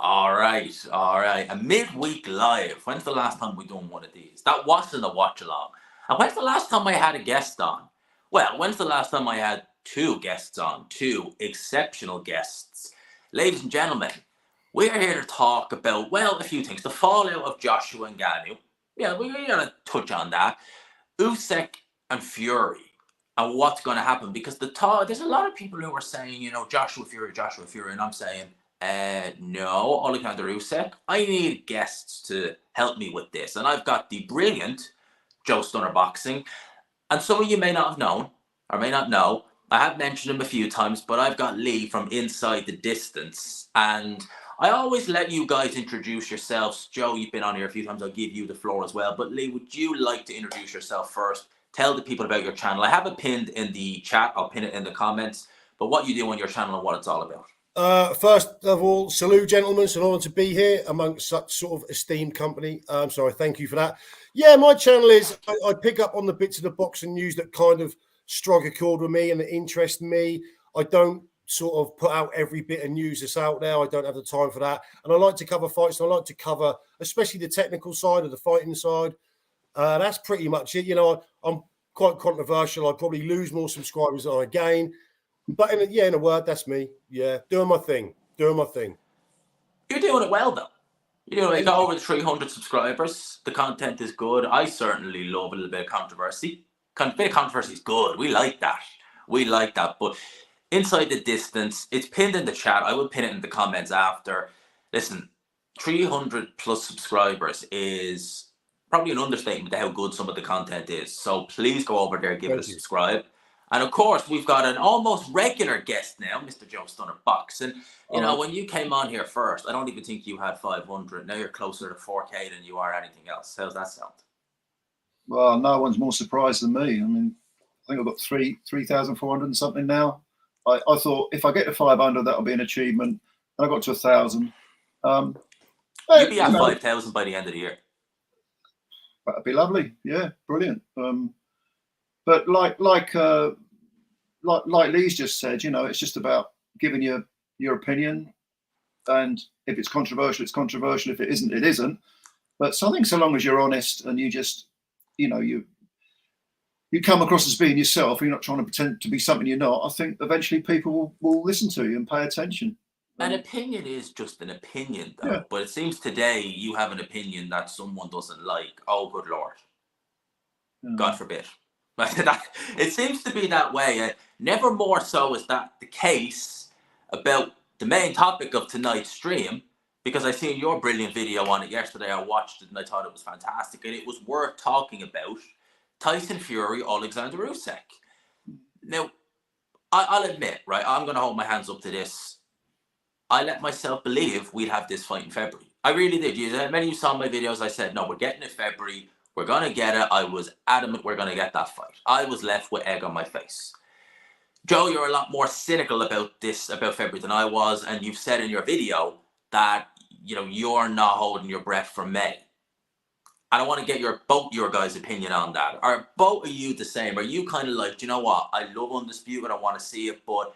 All right, all right. A midweek live. When's the last time we done one of these? That wasn't a watch along. And when's the last time I had a guest on? Well, when's the last time I had two guests on? Two exceptional guests. Ladies and gentlemen, we're here to talk about, well, a few things. The fallout of Joshua and Ngannou. Yeah, we're going to touch on that. Usyk and Fury and what's going to happen. Because there's a lot of people who are saying, Joshua Fury, and I'm saying, no, Oleksandr Usyk. I need guests to help me with this. And I've got the brilliant Joe Stunner Boxing. And some of you may not have known, or may not know, I have mentioned him a few times, but I've got Lee from Inside the Distance. And I always let you guys introduce yourselves. Joe, you've been on here a few times. I'll give you the floor as well. But Lee, would you like to introduce yourself first? Tell the people about your channel. I have it pinned in the chat. I'll pin it in the comments. But what you do on your channel and what it's all about. First of all, salute, gentlemen. It's an honor to be here amongst such sort of esteemed company. Thank you for that. Yeah, my channel is, I pick up on the bits of the boxing news that kind of strike a chord with me and that interest me. I don't sort of put out every bit of news that's out there. I don't have the time for that. And I like to cover fights. And I like to cover, especially the technical side of the fighting side. That's pretty much it. I'm quite controversial. I probably lose more subscribers than I gain. But in a word, that's me. Yeah, doing my thing. You're doing it well, though. You got over 300 subscribers. The content is good. I certainly love a little bit of controversy. A bit of controversy is good. We like that. But Inside the Distance, it's pinned in the chat. I will pin it in the comments after. Listen, 300 plus subscribers is probably an understatement to how good some of the content is. So please go over there, give it a subscribe. And of course, we've got an almost regular guest now, Mr. Joe Stunner Boxing. When you came on here first, I don't even think you had 500. Now you're closer to 4K than you are anything else. How's that sound? Well, no one's more surprised than me. I mean, I think I've got 3,400 and something now. I thought if I get to 500, that'll be an achievement. And I got to 1,000. You'll be at 5,000 by the end of the year. That'd be lovely. Yeah, brilliant. But like Lee's just said, it's just about giving your opinion, and if it's controversial, it's controversial. If it isn't, it isn't. But so I think so long as you're honest and you just, you come across as being yourself, you're not trying to pretend to be something you're not, I think eventually people will listen to you and pay attention. An opinion is just an opinion, though. Yeah. But it seems today you have an opinion that someone doesn't like. Oh, good Lord. God forbid. It seems to be that way. Never more so is that the case about the main topic of tonight's stream, because I seen your brilliant video on it yesterday. I watched it and I thought it was fantastic, and it was worth talking about. Tyson Fury, Oleksandr Usyk. Now, I'll admit, right, I'm going to hold my hands up to this. I let myself believe we'd have this fight in February. I really did. Many of you saw my videos. I said, no, we're getting it February. We're going to get it. I was adamant we're going to get that fight. I was left with egg on my face. Joe, you're a lot more cynical about February than I was. And you've said in your video that, you're not holding your breath for May. And I want to get both your guys' opinion on that. Are both of you the same? Are you kind of like, do you know what? I love Undisputed. I want to see it. But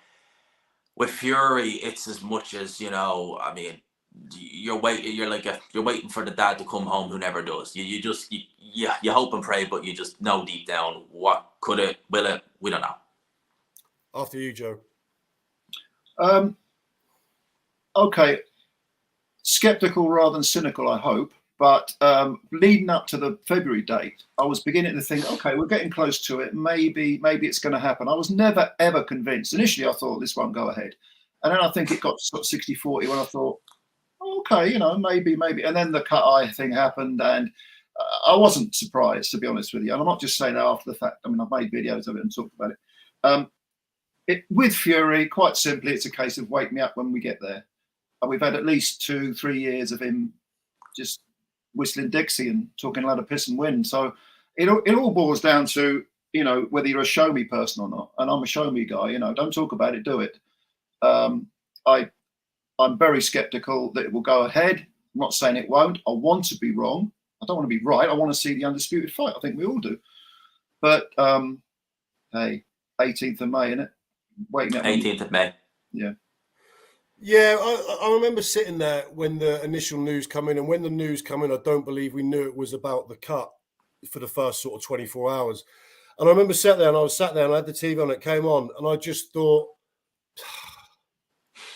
with Fury, it's as much as, I mean, you're waiting for the dad to come home who never does. You hope and pray, but you just know deep down what could it, will it, we don't know. After you, Joe. Okay, skeptical rather than cynical, I hope. But leading up to the February date, I was beginning to think, okay, we're getting close to it. Maybe it's going to happen. I was never ever convinced. Initially, I thought this won't go ahead, and then I think it got 60-40 when I thought, okay, maybe. And then the cut eye thing happened, and I wasn't surprised, to be honest with you. And I'm not just saying that after the fact. I mean, I've made videos of it and talked about it. With Fury, quite simply, it's a case of wake me up when we get there. And we've had at least 2-3 years of him just whistling Dixie and talking a lot of piss and wind. So it all boils down to, whether you're a show me person or not. And I'm a show me guy, don't talk about it, do it. I'm very skeptical that it will go ahead. I'm not saying it won't. I want to be wrong. I don't want to be right. I want to see the undisputed fight. I think we all do. But hey, 18th of May, innit? Waiting at 18th of May. Yeah. Yeah, I remember sitting there when the initial news come in, and when the news come in, I don't believe we knew it was about the cut for the first sort of 24 hours. And I remember sat there, and I was sat there, and I had the TV on, it came on, and I just thought,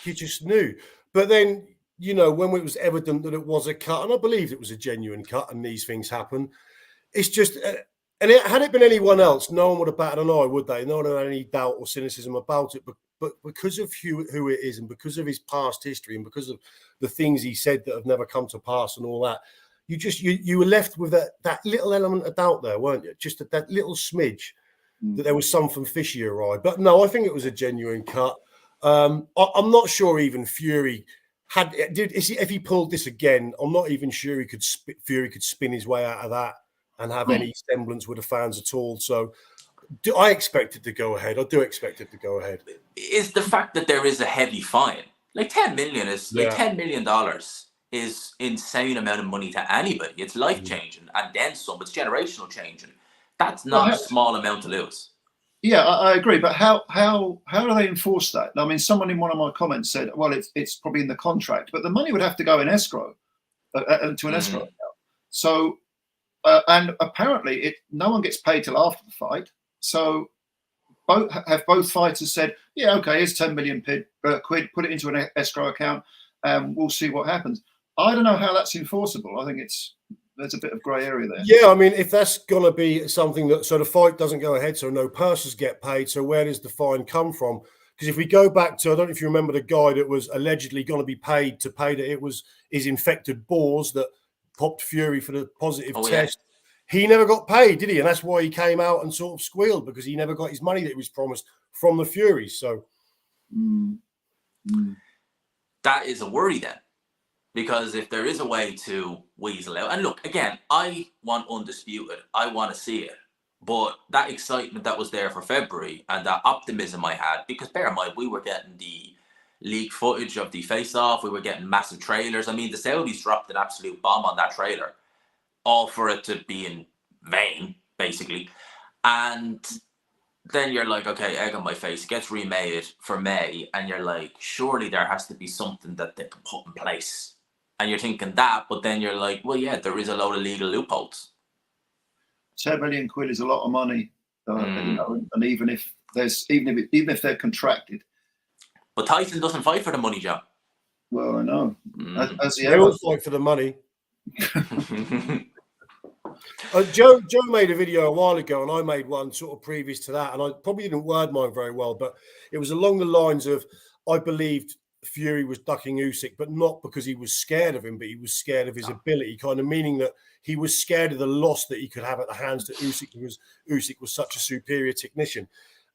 you just knew. But then, you know, when it was evident that it was a cut, and I believed it was a genuine cut, and these things happen, it's just, and had it been anyone else, no one would have batted an eye, would they? No one had any doubt or cynicism about it. But because of who it is, and because of his past history, and because of the things he said that have never come to pass, and all that, you were left with that little element of doubt there, weren't you? Just that little smidge that there was something fishy awry. But no, I think it was a genuine cut. I'm not sure even Fury if he pulled this again. I'm not even sure Fury could spin his way out of that and have any semblance with the fans at all. So I expect it to go ahead. I do expect it to go ahead. Is the fact that there is a heavy fine. Like $10 million is like $10 million is insane amount of money to anybody. It's life changing, and then some. It's generational changing. That's not a small amount to lose. Yeah, I agree. But how do they enforce that? I mean, someone in one of my comments said, "Well, it's probably in the contract, but the money would have to go in escrow to an escrow account." So, and apparently, no one gets paid till after the fight. So, both fighters said, "Yeah, okay, here's 10 million quid. Put it into an escrow account, and we'll see what happens." I don't know how that's enforceable. I think there's a bit of grey area there. Yeah, I mean, if that's going to be something that, so the fight doesn't go ahead, so no purses get paid, so where does the fine come from? Because if we go back to, I don't know if you remember the guy that was allegedly going to be paid to pay that it was his infected boars that popped Fury for the positive test. Yeah. He never got paid, did he? And that's why he came out and sort of squealed, because he never got his money that he was promised from the Furies. So that is a worry then. Because if there is a way to weasel out, and look, again, I want undisputed. I want to see it. But that excitement that was there for February and that optimism I had, because bear in mind, we were getting the leaked footage of the face-off. We were getting massive trailers. I mean, the Saudis dropped an absolute bomb on that trailer, all for it to be in vain, basically. And then you're like, okay, egg on my face, it gets remade for May. And you're like, surely there has to be something that they can put in place. And you're thinking that, but then you're like, well, yeah, there is a load of legal loopholes. 10 million quid is a lot of money, you know, and even if they're contracted. But Tyson doesn't fight for the money, John. Well, I know. They all fight for the money. Joe made a video a while ago, and I made one sort of previous to that, and I probably didn't word mine very well, but it was along the lines of, I believed Fury was ducking Usyk, but not because he was scared of him, but he was scared of his ability, kind of meaning that he was scared of the loss that he could have at the hands to Usyk, because Usyk was such a superior technician.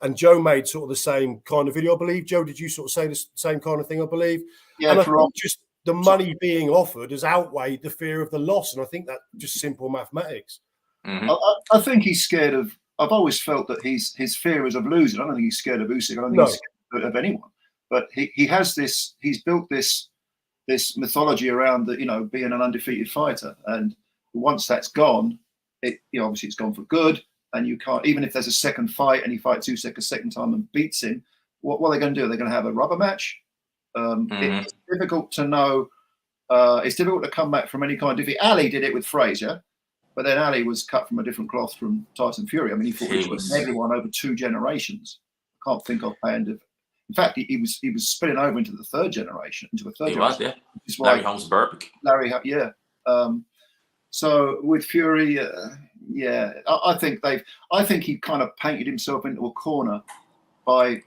And Joe made sort of the same kind of video, I believe. Joe, did you sort of say the same kind of thing, I believe? Yeah, and I think just the money being offered has outweighed the fear of the loss. And I think that's just simple mathematics. I think he's scared of, I've always felt that his fear is of losing. I don't think he's scared of Usyk. I don't think he's scared of anyone. But he's built this mythology around that, you know, being an undefeated fighter. And once that's gone, obviously it's gone for good. And you can't, even if there's a second fight and he fights Usyk a second time and beats him, what are they going to do? They're going to have a rubber match. It's difficult to know. It's difficult to come back from any kind of defeat. Ali did it with Frazier, but then Ali was cut from a different cloth from Tyson Fury. I mean, he fought with everyone over 2 generations. I can't think offhand of. In fact, he was spilling over into the third generation, into a third generation. Was, yeah. Larry Holmes Burbick. Yeah. So with Fury, I think he kind of painted himself into a corner by,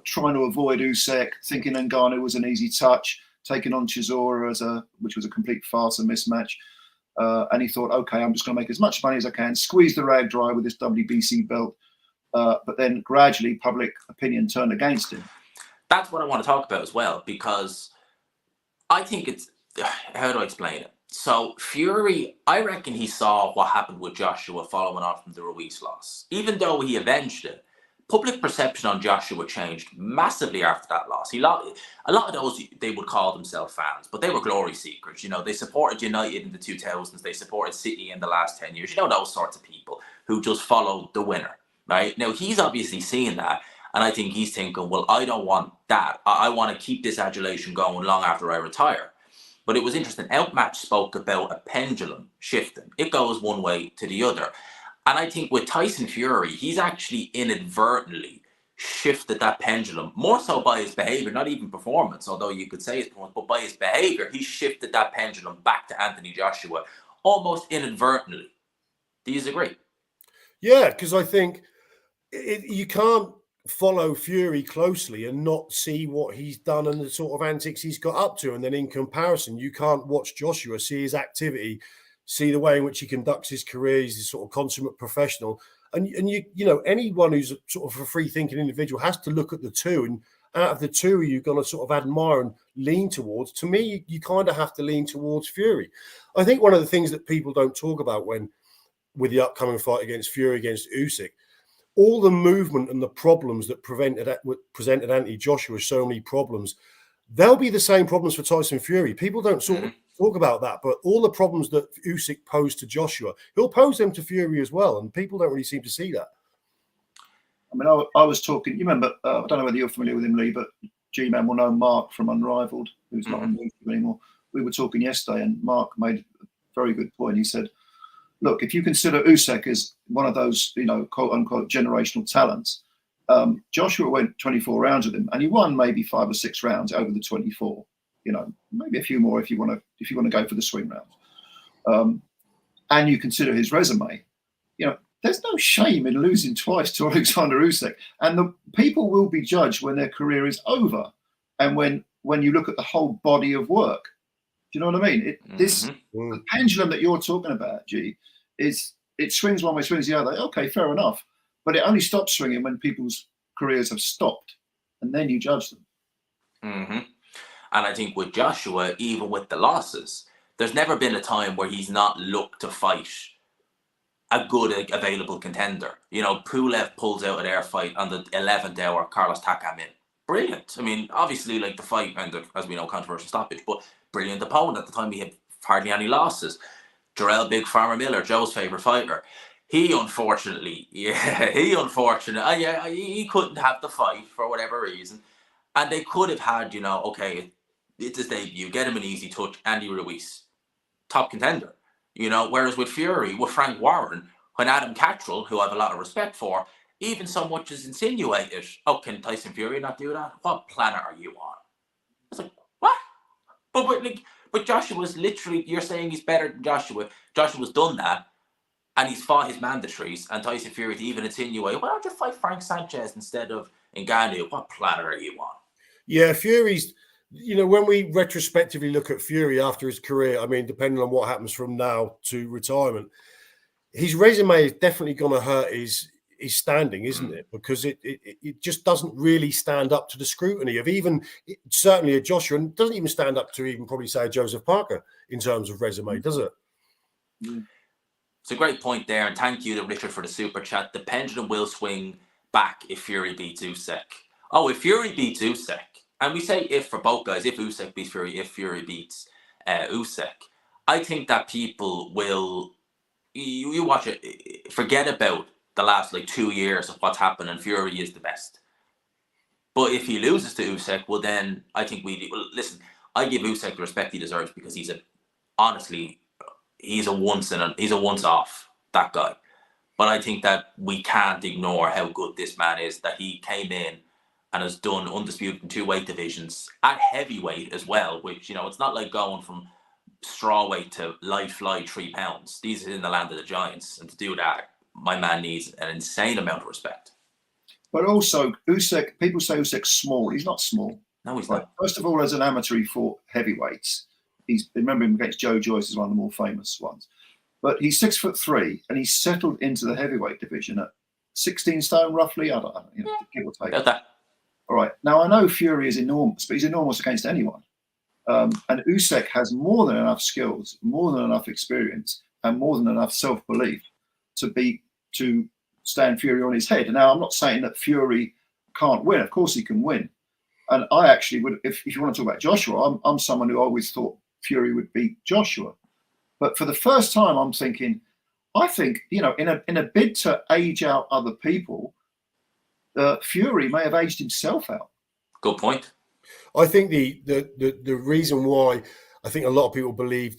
trying to avoid Usyk, thinking Ngannou was an easy touch, taking on Chisora which was a complete farce and mismatch. And he thought, okay, I'm just going to make as much money as I can, squeeze the rag dry with this WBC belt. But then gradually public opinion turned against him. That's what I want to talk about as well, because I think it's, how do I explain it? So Fury, I reckon he saw what happened with Joshua following on from the Ruiz loss. Even though he avenged it, public perception on Joshua changed massively after that loss. A lot of those, they would call themselves fans, but they were glory seekers. You know, they supported United in the 2000s. They supported City in the last 10 years. You know, those sorts of people who just followed the winner. Right now, he's obviously seeing that, And I think he's thinking, well, I don't want that. I want to keep this adulation going long after I retire. But it was interesting. Outmatch spoke about a pendulum shifting. It goes one way to the other. And I think with Tyson Fury, he's actually inadvertently shifted that pendulum, more so by his behavior, not even performance, although you could say his performance, but by his behavior, he shifted that pendulum back to Anthony Joshua almost inadvertently. Do you agree? Yeah, because I think you can't follow Fury closely and not see what he's done and the sort of antics he's got up to. And then in comparison, you can't watch Joshua, see his activity, see the way in which he conducts his career. He's a sort of consummate professional. And you know, anyone who's sort of a free thinking individual has to look at the two. And out of the two, you're going to sort of admire and lean towards. To me, you kind of have to lean towards Fury. I think one of the things that people don't talk about with the upcoming fight against Fury against Usyk, all the movement and the problems that presented Anthony Joshua so many problems, they'll be the same problems for Tyson Fury. People don't sort of talk about that, but all the problems that Usyk posed to Joshua, he'll pose them to Fury as well, and people don't really seem to see that. I mean, I was talking, you remember, I don't know whether you're familiar with him, Lee, but Gman will know Mark from Unrivaled, who's not on YouTube anymore. We were talking yesterday, and Mark made a very good point. He said, look, if you consider Usyk as one of those, you know, quote unquote generational talents, Joshua went 24 rounds with him, and he won maybe 5 or 6 rounds over the 24. You know, maybe a few more if you want to go for the swing rounds. And you consider his resume, you know, there's no shame in losing twice to Oleksandr Usyk, and the people will be judged when their career is over, and when you look at the whole body of work. Do you know what I mean? The pendulum that you're talking about, G, it swings one way, swings the other. Okay, fair enough. But it only stops swinging when people's careers have stopped, and then you judge them. And I think with Joshua, even with the losses, there's never been a time where he's not looked to fight a good available contender. You know, Pulev pulls out of their fight on the 11th hour, Carlos Takam in. Brilliant. I mean, obviously, like the fight, and as we know, controversial stoppage, but brilliant opponent. At the time, he had hardly any losses. Jarrell Big Farmer Miller, Joe's favourite fighter. He unfortunately, he couldn't have the fight for whatever reason. And they could have had, you know, okay, it's his debut, get him an easy touch, Andy Ruiz, top contender. You know, whereas with Fury, with Frank Warren, when Adam Cattrall, who I have a lot of respect for, even so much as insinuated, oh, can Tyson Fury not do that? What planet are you on? It's like, what? But Joshua's literally, you're saying he's better than Joshua. Joshua's done that, and he's fought his mandatories, and Tyson Fury to even insinuate, why don't you fight Frank Sanchez instead of Ngannou? What planet are you on? Yeah, Fury's, you know, when we retrospectively look at Fury after his career, I mean, depending on what happens from now to retirement, his resume is definitely going to hurt his standing, isn't it? Because it just doesn't really stand up to the scrutiny of certainly a Joshua, and doesn't even stand up to even probably say a Joseph Parker in terms of resume, does it? It's a great point there, and thank you to Richard for the super chat. The pendulum will swing back if Fury beats Usyk. Oh, if Fury beats Usyk, and we say if for both guys, if Usyk beats Fury, if Fury beats Usyk, I think that people will, you watch it, forget about the last like 2 years of what's happened, and Fury is the best. But if he loses to Usyk, well then I think listen, I give Usyk the respect he deserves, because he's a once off, that guy. But I think that we can't ignore how good this man is, that he came in and has done undisputed in 2 weight divisions at heavyweight as well, which, you know, it's not like going from strawweight to light fly 3 pounds. These are in the land of the giants, and to do that, my man needs an insane amount of respect. But also, Usyk, people say Usyk's small. He's not small. No, he's not. First of all, as an amateur, he fought heavyweights. Remember him against Joe Joyce is one of the more famous ones. But he's 6'3", and he's settled into the heavyweight division at 16 stone, roughly. I don't know, give or take. That. All right. Now, I know Fury is enormous, but he's enormous against anyone. And Usyk has more than enough skills, more than enough experience, and more than enough self-belief to stand Fury on his head. Now, I'm not saying that Fury can't win. Of course he can win. And I actually would, if you want to talk about Joshua, I'm someone who always thought Fury would beat Joshua. But for the first time, I'm thinking, I think, you know, in a bid to age out other people, Fury may have aged himself out. Good point. I think the reason why I think a lot of people believe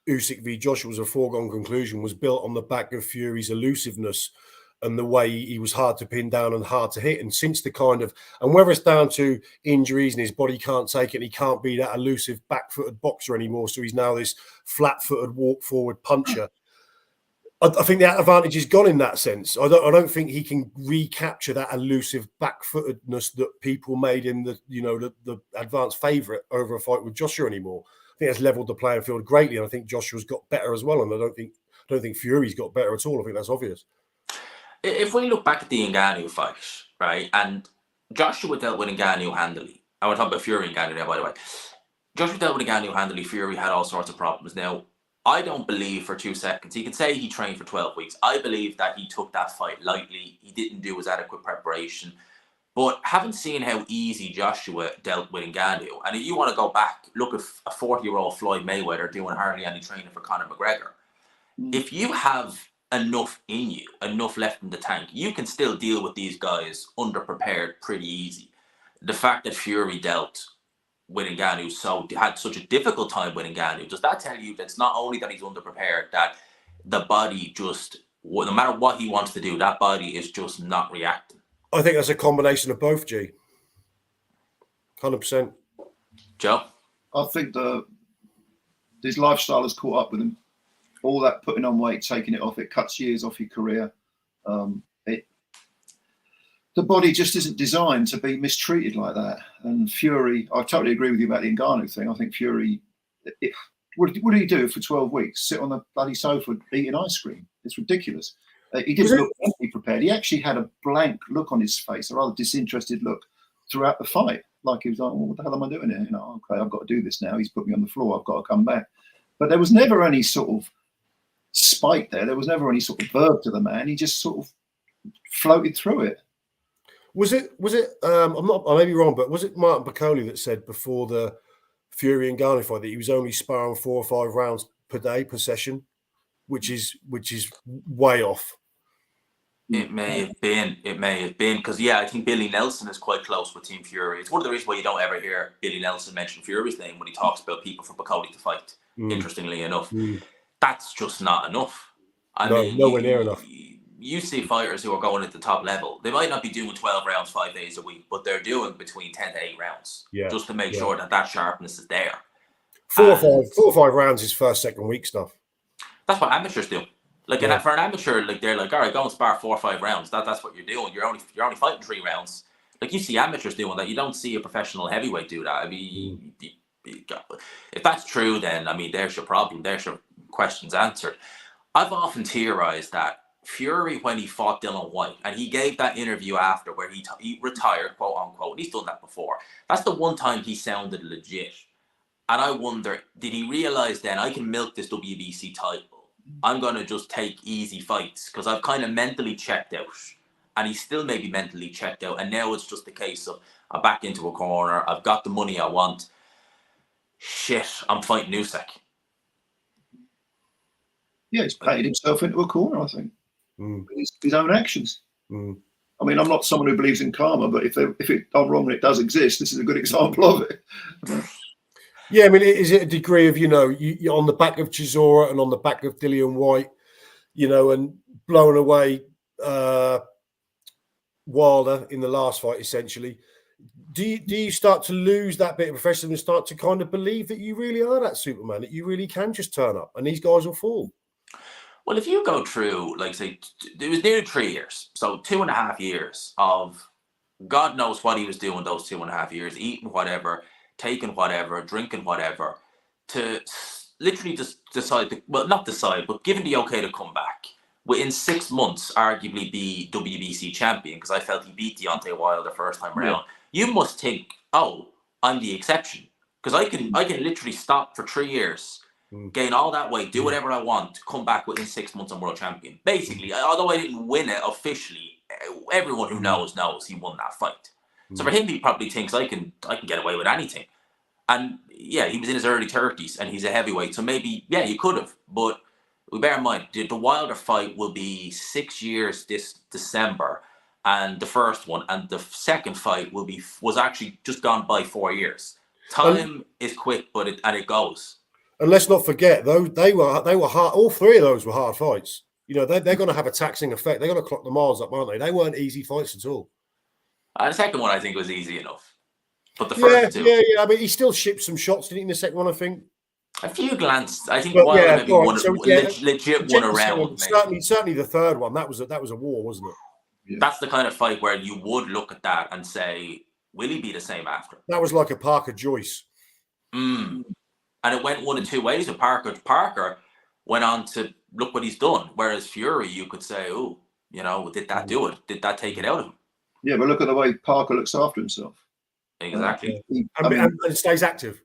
Usyk v Joshua was a foregone conclusion was built on the back of Fury's elusiveness and the way he was hard to pin down and hard to hit. And since the kind of, and whether it's down to injuries and his body can't take it, and he can't be that elusive back-footed boxer anymore, so he's now this flat-footed walk-forward puncher. I think the advantage is gone in that sense. I don't think he can recapture that elusive back-footedness that people made in the advanced favourite over a fight with Joshua anymore. I think that's levelled the playing field greatly, and I think Joshua's got better as well. And I don't think Fury's got better at all. I think that's obvious. If we look back at the Ngannou fight, right, and Joshua dealt with Ngannou handily. I want to talk about Fury and Ngannou now, by the way. Joshua dealt with Ngannou handily. Fury had all sorts of problems. Now, I don't believe for 2 seconds. He can say he trained for 12 weeks. I believe that he took that fight lightly. He didn't do his adequate preparation. But having seen how easy Joshua dealt with Ngannou, and if you want to go back, look at a 40-year-old Floyd Mayweather doing hardly any training for Conor McGregor. If you have enough in you, enough left in the tank, you can still deal with these guys underprepared pretty easy. The fact that Fury dealt with Ngannou, so had such a difficult time with Ngannou, does that tell you that it's not only that he's underprepared, that the body just, no matter what he wants to do, that body is just not reacting? I think that's a combination of both, G. 100%. Joe? I think his lifestyle has caught up with him. All that putting on weight, taking it off, it cuts years off your career. The body just isn't designed to be mistreated like that. And Fury, I totally agree with you about the Ngannou thing. I think Fury, what did he do for 12 weeks? Sit on the bloody sofa eating ice cream? It's ridiculous. He didn't look mentally prepared. He actually had a blank look on his face, a rather disinterested look throughout the fight. Like he was like, well, what the hell am I doing here? Okay, I've got to do this now. He's put me on the floor. I've got to come back. But there was never any sort of spite there. There was never any sort of verb to the man. He just sort of floated through it. Was it? I may be wrong, but was it Martin Piccoli that said before the Fury and Ngannou fight that he was only sparring 4 or 5 rounds per day per session, which is way off. It may have been because I think Billy Nelson is quite close with Team Fury. It's one of the reasons why you don't ever hear Billy Nelson mention Fury's name when he talks about people for Piccoli to fight. Interestingly enough, that's just not enough. I mean, nowhere near enough. You see fighters who are going at the top level. They might not be doing 12 rounds 5 days a week, but they're doing between 10 to 8 rounds just to make sure that sharpness is there. 4 or 5 rounds is first, second week stuff. That's what amateurs do. Like for an amateur, like they're like, all right, go and spar 4 or 5 rounds. That's what you're doing. You're only fighting 3 rounds. Like you see amateurs doing that. You don't see a professional heavyweight do that. I mean, if that's true, then I mean, there's your problem. There's your questions answered. I've often theorized that Fury, when he fought Dillian White, and he gave that interview after where he retired, quote unquote, and he's done that before. That's the one time he sounded legit. And I wonder, did he realize then I can milk this WBC title? I'm going to just take easy fights because I've kind of mentally checked out. And he's still maybe mentally checked out. And now it's just a case of I'm back into a corner. I've got the money I want. Shit, I'm fighting Usyk. Yeah, he's painted himself into a corner, I think. His own actions. I mean, I'm not someone who believes in karma, but if I'm wrong and it does exist, this is a good example of it. Yeah, I mean, is it a degree of, you're on the back of Chisora and on the back of Dillian White, and blowing away Wilder in the last fight, essentially. Do you start to lose that bit of professionalism and start to kind of believe that you really are that Superman, that you really can just turn up and these guys will fall? Well, if you go through, like, say, it was nearly 3 years, so 2.5 years of God knows what he was doing those 2.5 years, eating whatever, taking whatever, drinking whatever, to literally just decide, not decide, but given the okay to come back, within 6 months, arguably be WBC champion, because I felt he beat Deontay Wilder the first time around. You must think, oh, I'm the exception, because I can literally stop for 3 years, gain all that weight, do whatever I want, come back within 6 months and world champion. Basically, although I didn't win it officially, everyone who knows he won that fight. So for him, he probably thinks I can get away with anything. And yeah, he was in his early 30s and he's a heavyweight. So maybe, you could have. But we bear in mind, the Wilder fight will be 6 years this December. and the first one, and the second fight was actually just gone by 4 years. Time is quick, but it goes. And let's not forget, though, they were hard. All three of those were hard fights. You know, they're going to have a taxing effect. They're going to clock the miles up, aren't they? They weren't easy fights at all. The second one, I think, was easy enough. But the first two, yeah. I mean, he still shipped some shots, didn't he? In the second one, I think. A few glanced. I think maybe one legit one around. Certainly the third one. That was a war, wasn't it? Yeah. That's the kind of fight where you would look at that and say, will he be the same after? That was like a Parker Joyce. And it went one of two ways with Parker. Parker went on to look what he's done. Whereas Fury, you could say, oh, you know, did that do it? Did that take it out of him? Yeah, but look at the way Parker looks after himself. Exactly. And stays active.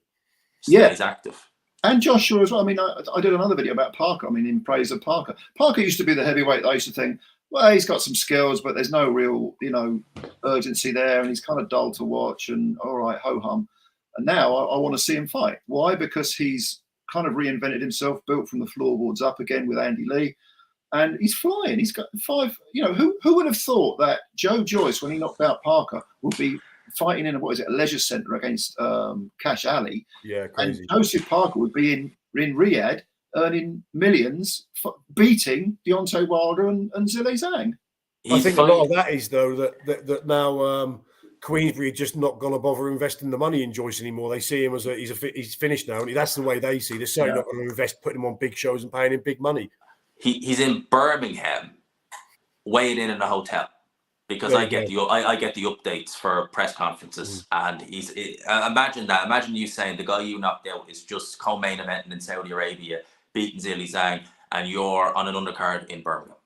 Stays active. And Joshua as well. I mean, I did another video about Parker. I mean, in praise of Parker. Parker used to be the heavyweight. I used to think, well, he's got some skills, but there's no real, you know, urgency there, and he's kind of dull to watch. And all right, ho hum. And now I want to see him fight. Why? Because he's kind of reinvented himself, built from the floorboards up again with Andy Lee, and he's flying. He's got 5. You know, who would have thought that Joe Joyce, when he knocked out Parker, would be fighting in a leisure centre against Cash Ali? Yeah, crazy. And Joseph Parker would be in Riyadh earning millions, beating Deontay Wilder and Zhang. I think a lot of that is, though, that now Queensbury are just not going to bother investing the money in Joyce anymore. They see him as he's finished now, and that's the way they see. They're certainly not going to invest, putting him on big shows and paying him big money. He's in Birmingham, weighing in a hotel, because I get the updates for press conferences, and imagine that. Imagine you saying the guy you knocked out is just co-main eventing in Saudi Arabia, beating Zhang, and you're on an undercard in Birmingham.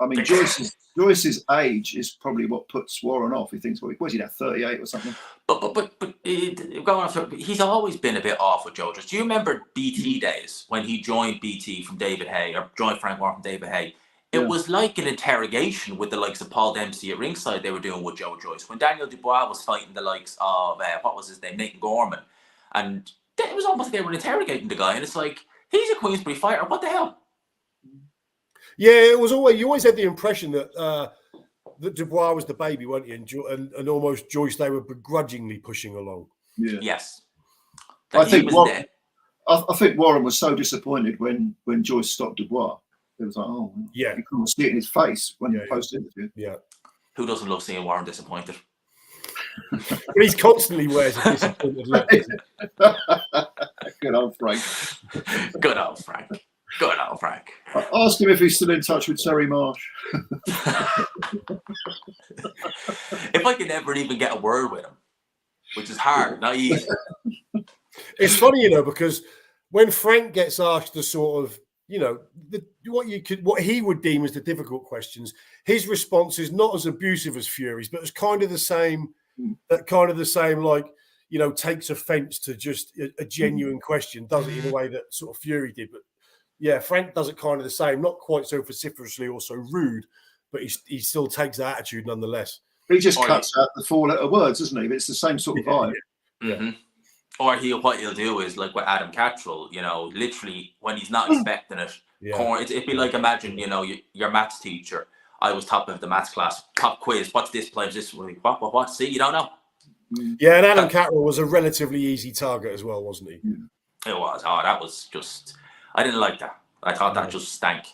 I mean, Joyce's age is probably what puts Warren off. He thinks, well, was he now 38 or something? But going off, he's always been a bit off with Joe. Do you remember BT days when he joined BT from David Hay, or joined Frank Warren from David Hay? It was like an interrogation with the likes of Paul Dempsey at ringside they were doing with Joe Joyce. When Daniel Dubois was fighting the likes of, what was his name, Nathan Gorman. And it was almost like they were interrogating the guy. And it's like, he's a Queensbury fighter. What the hell? Yeah, it was always, you always had the impression that that Dubois was the baby, weren't you? And almost Joyce, they were begrudgingly pushing along. Yeah. Yes. I think Warren was so disappointed when Joyce stopped Dubois. It was like, oh, yeah, you couldn't see it in his face when he post-interview. Yeah. Who doesn't love seeing Warren disappointed? But he's constantly wears a disappointed look. Good old Frank. Good old Frank. Good old Frank. Ask him if he's still in touch with Terry Marsh. If I can ever even get a word with him, which is hard, not easy. It's funny, you know, because when Frank gets asked the sort of, you know, what he would deem as the difficult questions, his response is not as abusive as Fury's, but it's kind of the same. Like, you know, takes offence to just a genuine question, does it in a way that sort of Fury did. But yeah, Frank does it kind of the same, not quite so vociferously or so rude, but he still takes that attitude nonetheless. He just cuts out the 4-letter words, doesn't he? But it's the same sort of vibe. Yeah. Mm-hmm. Or what he'll do is like with Adam Cattrall, you know, literally when he's not expecting it, it'd be like, imagine, you know, your maths teacher. I was top of the maths class, top quiz. What's this place? This what? See, you don't know. Yeah, and Adam Cattrall was a relatively easy target as well, wasn't he? It was. Oh, that was just. I didn't like that. I thought that just stank.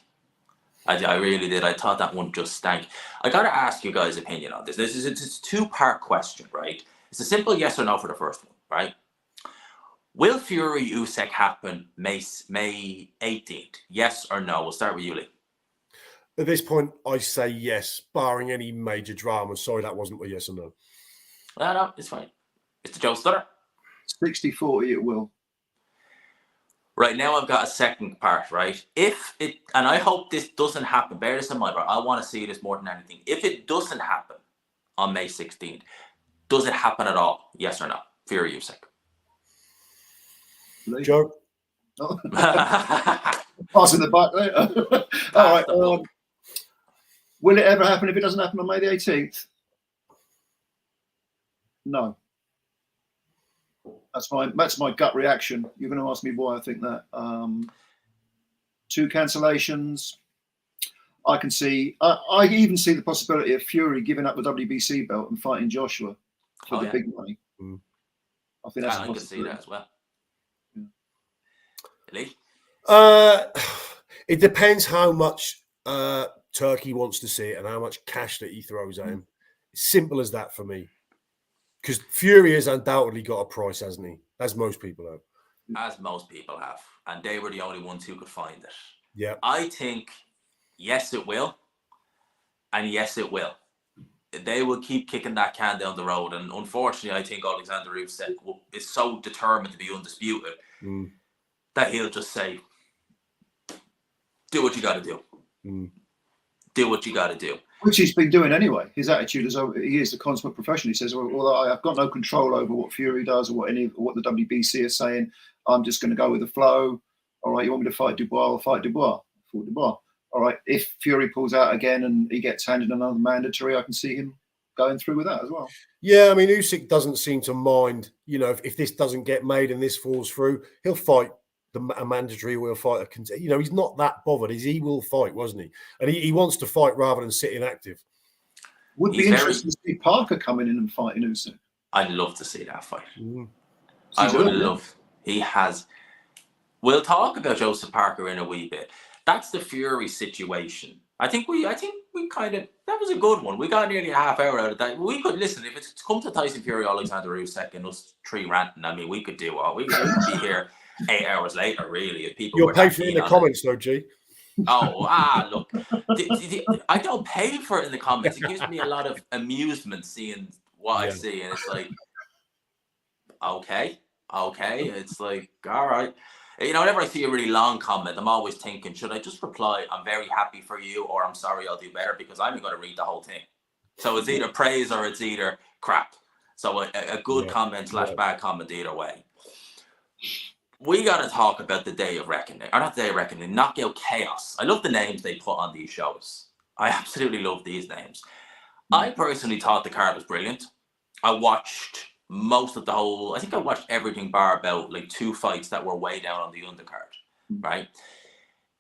I really did. I thought that one just stank. I got to ask you guys' opinion on this. It's a 2-part question, right? It's a simple yes or no for the first one, right? Will Fury Usyk happen May 18th? Yes or no? We'll start with you, Lee. At this point, I say yes, barring any major drama. Sorry, that wasn't a yes or no. No, it's fine. Mr. Joe Stutter? 60-40 it will. Right, now I've got a second part, right? If it, and I hope this doesn't happen, bear this in mind, right? I want to see this more than anything. If it doesn't happen on May 16th, does it happen at all? Yes or no? Fury Usyk. Joe? Oh. Passing the buck there. All right. Will it ever happen if it doesn't happen on May the 18th? No. That's my gut reaction. You're going to ask me why I think that. 2 cancellations. I can see. I even see the possibility of Fury giving up the WBC belt and fighting Joshua for the big money. Mm. I think that's. I can see that as well. Yeah. Lee? It depends how much Turkey wants to see it and how much cash that he throws at him. It's simple as that for me. Because Fury has undoubtedly got a price, hasn't he? As most people have. As most people have. And they were the only ones who could find it. Yeah. I think, yes, it will. And yes, it will. They will keep kicking that can down the road. And unfortunately, I think Oleksandr Usyk is so determined to be undisputed that he'll just say, do what you got to do. Do what you got to do. Which he's been doing anyway. His attitude is, he is the consummate professional. He says, well, I've got no control over what Fury does or what the WBC is saying. I'm just going to go with the flow. All right, you want me to fight Dubois? I'll fight Dubois. Fought Dubois. All right, if Fury pulls out again and he gets handed another mandatory, I can see him going through with that as well. Yeah, I mean, Usyk doesn't seem to mind, if this doesn't get made and this falls through, he'll fight a mandatory, will fight he's not that bothered. He will fight, wasn't he? And he wants to fight rather than sit inactive. Would be interesting to see Parker coming in and fighting Usyk. I'd love to see that fight. I would love. He has. We'll talk about Joseph Parker in a wee bit. That's the Fury situation. I think we kind of, that was a good one. We got nearly a half hour out of that. We could listen, if it's come to Tyson Fury, Oleksandr Usyk, and us three ranting, I mean, we could do all. We could be here 8 hours later, really, if people You'll were pay for it in the comments, though, G. Look, I don't pay for it in the comments. It gives me a lot of amusement seeing what I see, and it's like, okay. It's like, all right. Whenever I see a really long comment, I'm always thinking, should I just reply, I'm very happy for you, or I'm sorry, I'll do better, because I'm going to read the whole thing. So it's either praise or it's either crap. So a good comment / bad comment either way. We got to talk about the Day of Reckoning, or not Day of Reckoning, Knockout Chaos. I love the names they put on these shows. I absolutely love these names. I personally thought the card was brilliant. I watched most of the whole, I think I watched everything bar about like 2 fights that were way down on the undercard, right?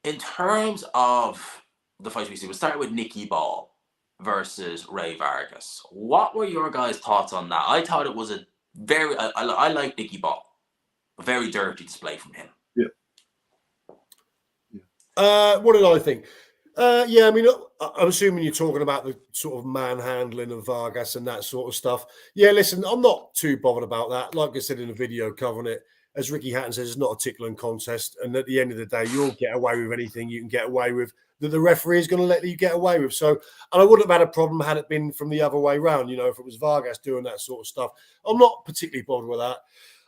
In terms of the fights we see, we'll start with Nicky Ball versus Ray Vargas. What were your guys' thoughts on that? I thought it was a very, I like Nicky Ball. A very dirty display from him. What did I think? I mean, I'm assuming you're talking about the sort of manhandling of Vargas and that sort of stuff. Yeah, listen, I'm not too bothered about that. Like I said in the video covering it, as Ricky Hatton says, it's not a tickling contest. And at the end of the day, you'll get away with anything you can get away with that the referee is going to let you get away with. So, and I wouldn't have had a problem had it been from the other way around, if it was Vargas doing that sort of stuff. I'm not particularly bothered with that.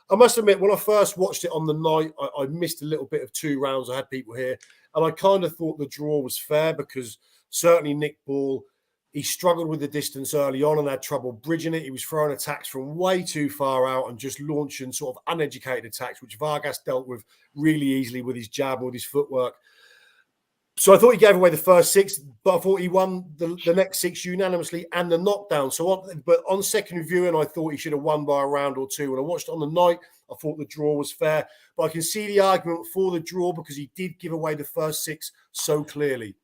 I must admit, when I first watched it on the night, I missed a little bit of 2 rounds. I had people here, and I kind of thought the draw was fair because certainly Nick Ball, he struggled with the distance early on and had trouble bridging it. He was throwing attacks from way too far out and just launching sort of uneducated attacks, which Vargas dealt with really easily with his jab or his footwork. So I thought he gave away the first 6, but I thought he won the next 6 unanimously and the knockdown. But on second viewing, I thought he should have won by a round or 2. When I watched it on the night, I thought the draw was fair. But I can see the argument for the draw because he did give away the first 6 so clearly.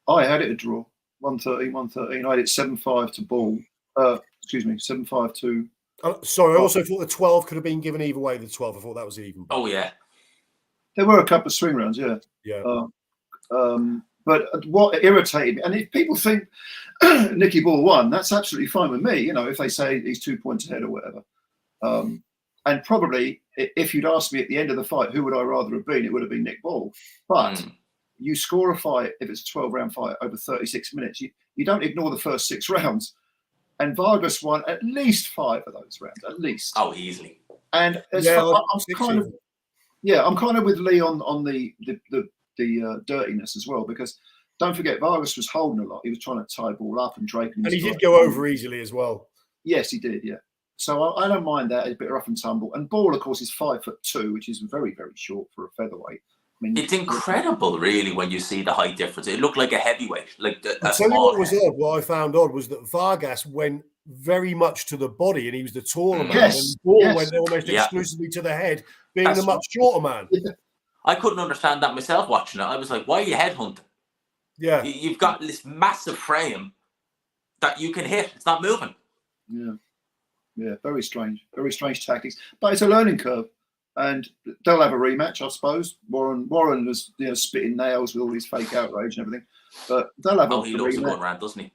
I had it a draw, 113. I had it 7-5 to Ball. 7-5 to... Sorry, I also thought the 12 could have been given either way, the 12. I thought that was even. Oh, yeah. There were a couple of swing rounds, yeah. But what irritated me, and if people think Nicky Ball won, that's absolutely fine with me, if they say he's 2 points ahead or whatever. And probably, if you'd asked me at the end of the fight, who would I rather have been, it would have been Nick Ball. But you score a fight, if it's a 12-round fight, over 36 minutes, you don't ignore the first 6 rounds. And Vargas won at least 5 of those rounds, at least. Oh, easily. And I'm kind of with Lee on the dirtiness as well, because don't forget Vargas was holding a lot. He was trying to tie Ball up and Drake. And he did go over easily as well. Yes, he did. Yeah. So I don't mind that. It's a bit rough and tumble. And Ball, of course, is 5'2", which is very, very short for a featherweight. I mean, it's incredible, really, when you see the height difference. It looked like a heavyweight. I'll tell you what was odd. What I found odd was that Vargas went very much to the body, and he was the taller man. And Ball went almost exclusively to the head, being the much shorter man. Yeah. I couldn't understand that myself watching it. I was like, why are you headhunting? Yeah. You've got this massive frame that you can hit. It's not moving. Yeah. Yeah, very strange tactics. But it's a learning curve, and they'll have a rematch, I suppose. Warren was spitting nails with all his fake outrage and everything, but they'll have he loves a good rant, doesn't he?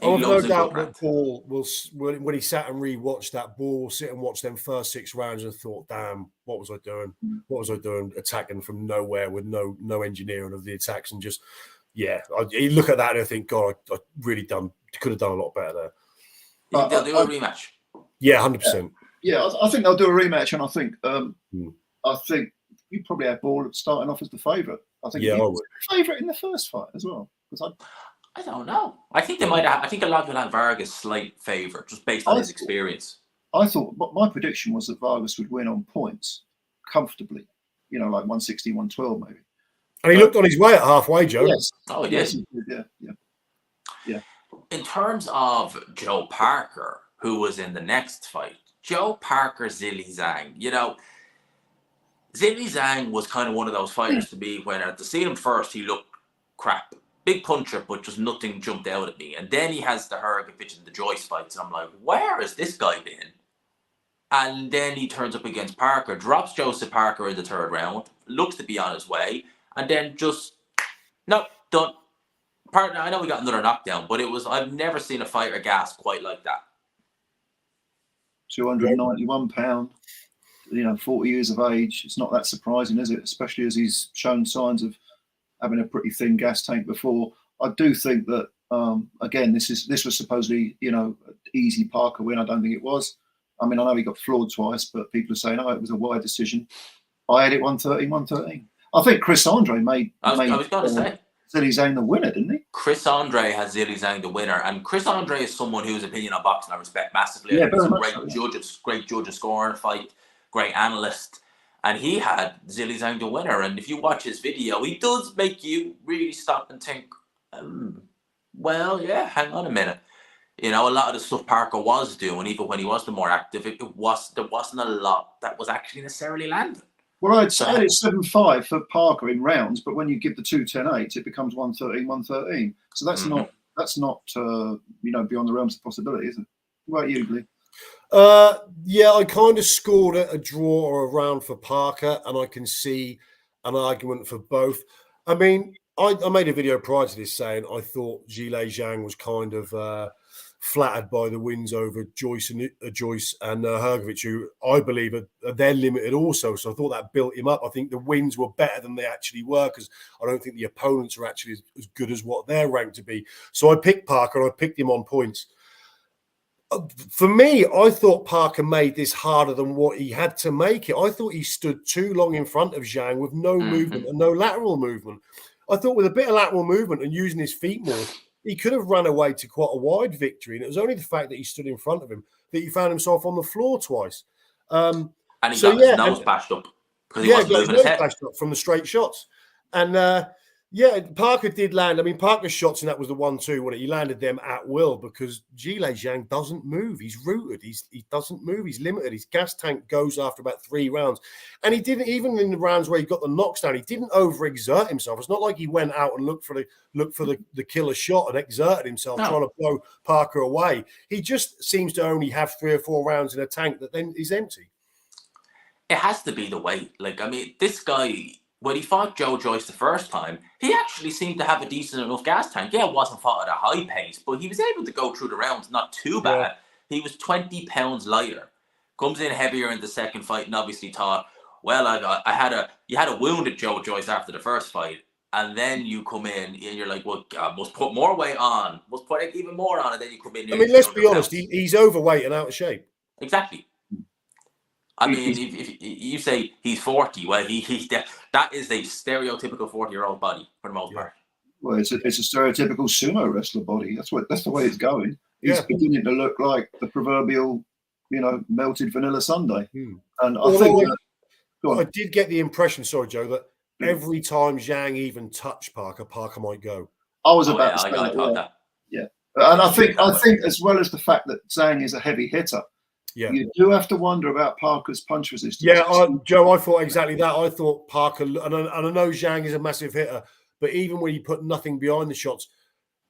I've no doubt that Paul will, when he sat and rewatched that, Paul will sit and watch them first 6 rounds and thought, "Damn, what was I doing? What was I doing? Attacking from nowhere with no engineering of the attacks and just you look at that and I think, God, I really could have done a lot better there." But they'll do a rematch. Yeah, 100%. Yeah, I think they'll do a rematch, and I think you probably have Ball starting off as the favourite. I think I would. Favourite in the first fight as well. Because I don't know. I think they might have. I think a lot of people have Vargas slight favourite just based on his experience. I thought, but my prediction was that Vargas would win on points comfortably. Like 160, 112 maybe. And he looked on his way at halfway, Joe. Yes. Oh, he did. Yeah. In terms of Joe Parker, who was in the next fight, Joe Parker, Zhilei Zhang. Zhilei Zhang was kind of one of those fighters to me when to see him first, he looked crap. Big puncher, but just nothing jumped out at me. And then he has the Hrgovic and the Joyce fights, and I'm like, where has this guy been? And then he turns up against Parker, drops Joseph Parker in the 3rd round, looks to be on his way, and then just, no, done. Partner, I know we got another knockdown, but I've never seen a fighter gas quite like that. 291 pound, 40 years of age. It's not that surprising, is it? Especially as he's shown signs of having a pretty thin gas tank before. I do think that again, this was supposedly easy Parker win. I don't think it was. I mean, I know he got floored twice, but people are saying, it was a wide decision. I had it 113. I think Chris Andre made. I was going to say Zhilei Zhang the winner, didn't he? Chris Andre has Zhilei Zhang the winner, and Chris Andre is someone whose opinion on boxing I respect massively. Yeah, He's a great judge of scoring fight, great analyst. And he had Zhilei Zhang the winner. And if you watch his video, he does make you really stop and think, hang on a minute. A lot of the stuff Parker was doing, even when he was the more active, there wasn't a lot that was actually necessarily landing. Well, I'd say it's 7-5 for Parker in rounds, but when you give the 2-10-8, it becomes 113. So that's not beyond the realms of possibility, is it? What about you, Lee? I kind of scored a draw or a round for Parker, and I can see an argument for both. I mean, I made a video prior to this saying I thought Zhilei Zhang was kind of flattered by the wins over Joyce and Hrgovic, who I believe they're limited also. So I thought that built him up. I think the wins were better than they actually were because I don't think the opponents are actually as good as what they're ranked to be. So I picked Parker and I picked him on points. For me, I thought Parker made this harder than what he had to make it. I thought he stood too long in front of Zhang with no movement and no lateral movement. I thought with a bit of lateral movement and using his feet more, he could have run away to quite a wide victory. And it was only the fact that he stood in front of him that he found himself on the floor twice. And he got his nose bashed up because he wasn't moving his head. Bashed up from the straight shots. And Parker did land. I mean, Parker's shots, and that was the 1-2 when he landed them at will because Zhilei Zhang doesn't move. He's rooted. He doesn't move. He's limited. His gas tank goes after about 3 rounds. And he didn't, even in the rounds where he got the knocks down, he didn't overexert himself. It's not like he went out and looked for the killer shot and exerted himself trying to blow Parker away. He just seems to only have 3 or 4 rounds in a tank that then is empty. It has to be the weight. Like, I mean, this guy, when he fought Joe Joyce the first time, he actually seemed to have a decent enough gas tank. Yeah, it wasn't fought at a high pace, but he was able to go through the rounds not too bad. Yeah. He was 20 pounds lighter. Comes in heavier in the second fight and obviously thought, well, you had a wounded Joe Joyce after the first fight, and then you come in and you're like, well, God, must put more weight on, must put even more on, and then you come in. I mean, let's be honest, he's overweight and out of shape. Exactly. I mean, if you say he's 40, well, that is a stereotypical 40-year-old body for the most part. Well, it's a stereotypical sumo wrestler body. That's the way it's going. He's beginning to look like the proverbial, melted vanilla sundae. And I did get the impression, sorry, Joe, that every time Zhang even touched Parker might go. I was about to say that. Yeah, and I think as well as the fact that Zhang is a heavy hitter. Yeah, you do have to wonder about Parker's punch resistance. Yeah, Joe, I thought exactly that. I thought Parker, and I know Zhang is a massive hitter, But even when he put nothing behind the shots,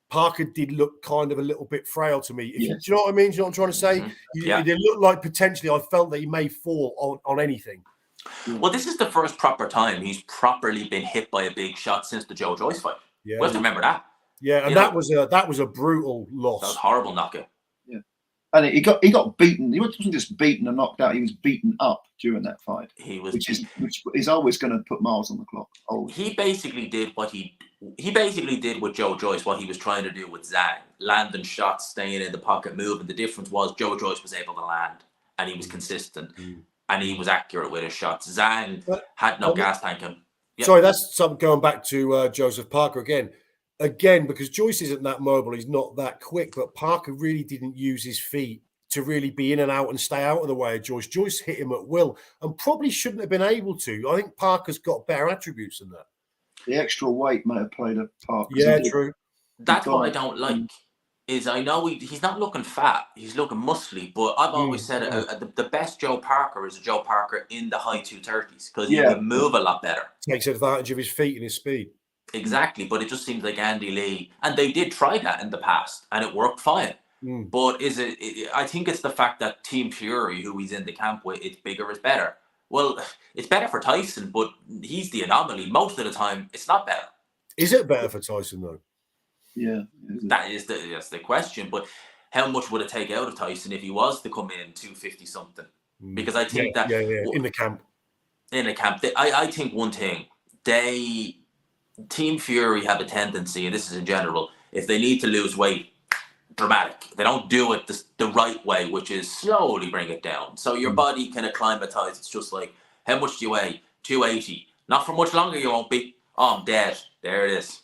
Parker did look kind of a little bit frail to me. Do you know what I mean? Do you know what I'm trying to say? Mm-hmm. It looked like potentially I felt that he may fall on anything. Well, this is the first proper time he's properly been hit by a big shot since the Joe Joyce fight. Yeah, we have to remember that. Yeah, and that was a brutal loss. That was a horrible knockout. Yeah, and he got beaten. He wasn't just beaten and knocked out. He was beaten up during that fight. He was, which is always going to put miles on the clock. Always. He basically did what with Joe Joyce what he was trying to do with Zhang, landing shots, staying in the pocket, moving. The difference was Joe Joyce was able to land, and he was consistent, and he was accurate with his shots. Zhang had no gas tank him. Yep. Sorry, that's something going back to Joseph Parker again, because Joyce isn't that mobile. He's not that quick, but Parker really didn't use his feet to really be in and out and stay out of the way of Joyce. Joyce hit him at will and probably shouldn't have been able to. I think Parker's got better attributes than that. The extra weight may have played a part. Yeah, true. That's what I don't like. Is I know he's not looking fat, he's looking muscly, but I've always said the best Joe Parker is a Joe Parker in the high 230s because he can move a lot better. Takes advantage of his feet and his speed. Exactly, but it just seems like Andy Lee, and they did try that in the past, and it worked fine. But I think it's the fact that Team Fury, who he's in the camp with, it's bigger is better. Well, it's better for Tyson, but he's the anomaly. Most of the time, it's not better. Is it better for Tyson, though? Yeah. That's the question. But how much would it take out of Tyson if he was to come in 250-something? Because I think in the camp. I think one thing, Team Fury have a tendency, and this is in general, if they need to lose weight, dramatic. They don't do it the right way, which is slowly bring it down. So your body can acclimatize. It's just like, how much do you weigh? 280. Not for much longer you won't be. Oh, I'm dead. There it is.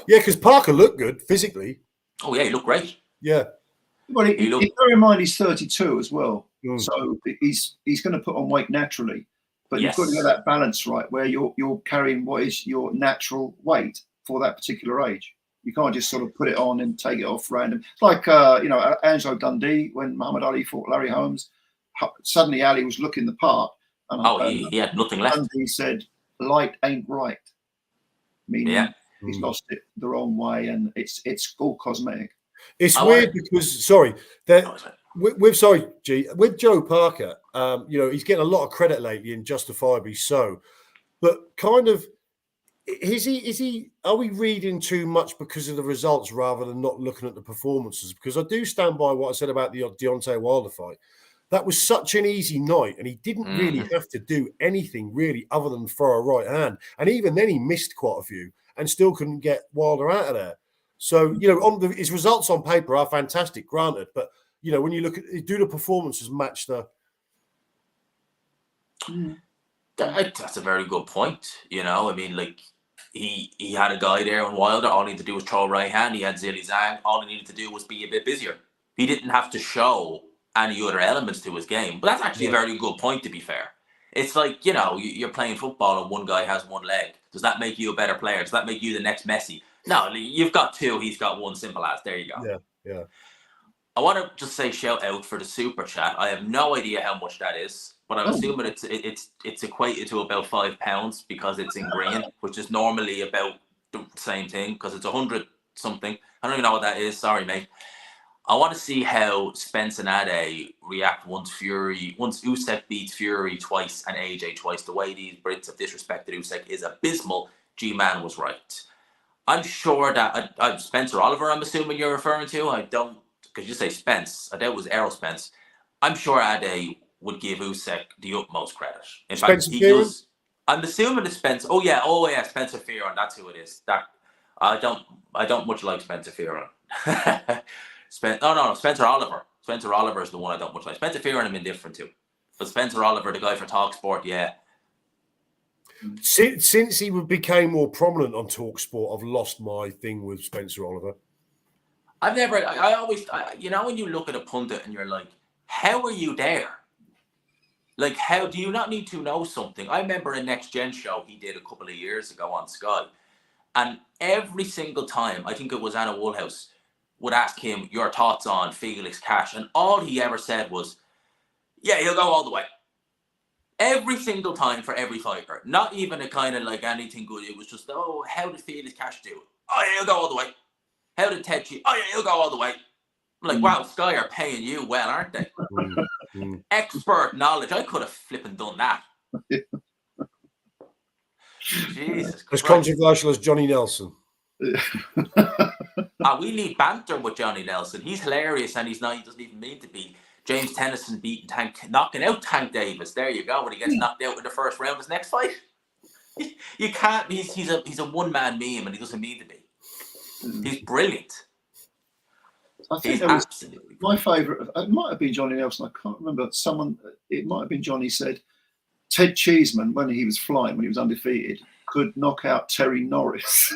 Yeah, because Parker looked good physically. Oh, yeah, he looked great. Yeah. Well, bear in mind he's 32 as well. So he's going to put on weight naturally. But you've got to get that balance right where you're carrying what is your natural weight for that particular age. You can't just sort of put it on and take it off random. It's like, Angelo Dundee, when Muhammad Ali fought Larry Holmes, suddenly Ali was looking the part. And he had nothing left. Dundee said, light ain't right. Meaning he's lost it the wrong way and it's all cosmetic. It's weird because, with Joe Parker, he's getting a lot of credit lately and justifiably so. But kind of, are we reading too much because of the results rather than not looking at the performances? Because I do stand by what I said about the Deontay Wilder fight. That was such an easy night, and he didn't really have to do anything really other than throw a right hand. And even then, he missed quite a few and still couldn't get Wilder out of there. So, his results on paper are fantastic, granted. But, when you look at do the performances match the... That's a very good point. He had a guy there on Wilder. All he needed to do was throw a right hand. He had Zhang. All he needed to do was be a bit busier. He didn't have to show any other elements to his game. But that's actually a very good point, to be fair. It's like, you're playing football and one guy has one leg. Does that make you a better player? Does that make you the next Messi? No, you've got two. He's got one. Simple as. There you go. Yeah. I want to just say shout out for the super chat. I have no idea how much that is, but I'm assuming it's equated to about £5 because it's in green, which is normally about the same thing because it's 100 something. I don't even know what that is. Sorry, mate. I want to see how Spence and Ade react once Usyk beats Fury twice and AJ twice. The way these Brits have disrespected Usyk is abysmal. Gman was right. I'm sure that Spencer Oliver, I'm assuming you're referring to. I don't, because you say Spence. I doubt it was Errol Spence. I'm sure Ade would give Usyk the utmost credit. In fact, he does. I'm assuming it's Spence. Oh yeah, Spencer Fearon. That's who it is. That I don't much like Spencer Fearon. Spencer Oliver. Spencer Oliver is the one I don't much like. Spencer Fearon I'm indifferent to. But Spencer Oliver, the guy for TalkSport, yeah. Since he became more prominent on TalkSport, I've lost my thing with Spencer Oliver. I always, when you look at a pundit and you're like, how are you there? Like, how do you not need to know something? I remember a Next Gen show he did a couple of years ago on Sky. And every single time, I think it was Anna Woolhouse, would ask him your thoughts on Felix Cash. And all he ever said was, yeah, he'll go all the way. Every single time for every fighter. Not even a kind of like anything good. It was just, oh, how did Felix Cash do it? Oh, yeah, he'll go all the way. How did Ted Cheese? Oh, yeah, he'll go all the way. I'm like, wow, Sky are paying you well, aren't they? Expert knowledge. I could have flipping done that. Jesus Christ. As controversial as Johnny Nelson. We need banter with Johnny Nelson. He's hilarious, and he doesn't even mean to be. James Tennyson knocking out Tank Davis. There you go. When he gets knocked out in the first round of his next fight, you can't. He's a one man meme, and he doesn't mean to be. He's brilliant. I think absolutely my favourite. It might have been Johnny Nelson. I can't remember. It might have been Johnny said Ted Cheeseman, when he was flying, when he was undefeated, could knock out Terry Norris.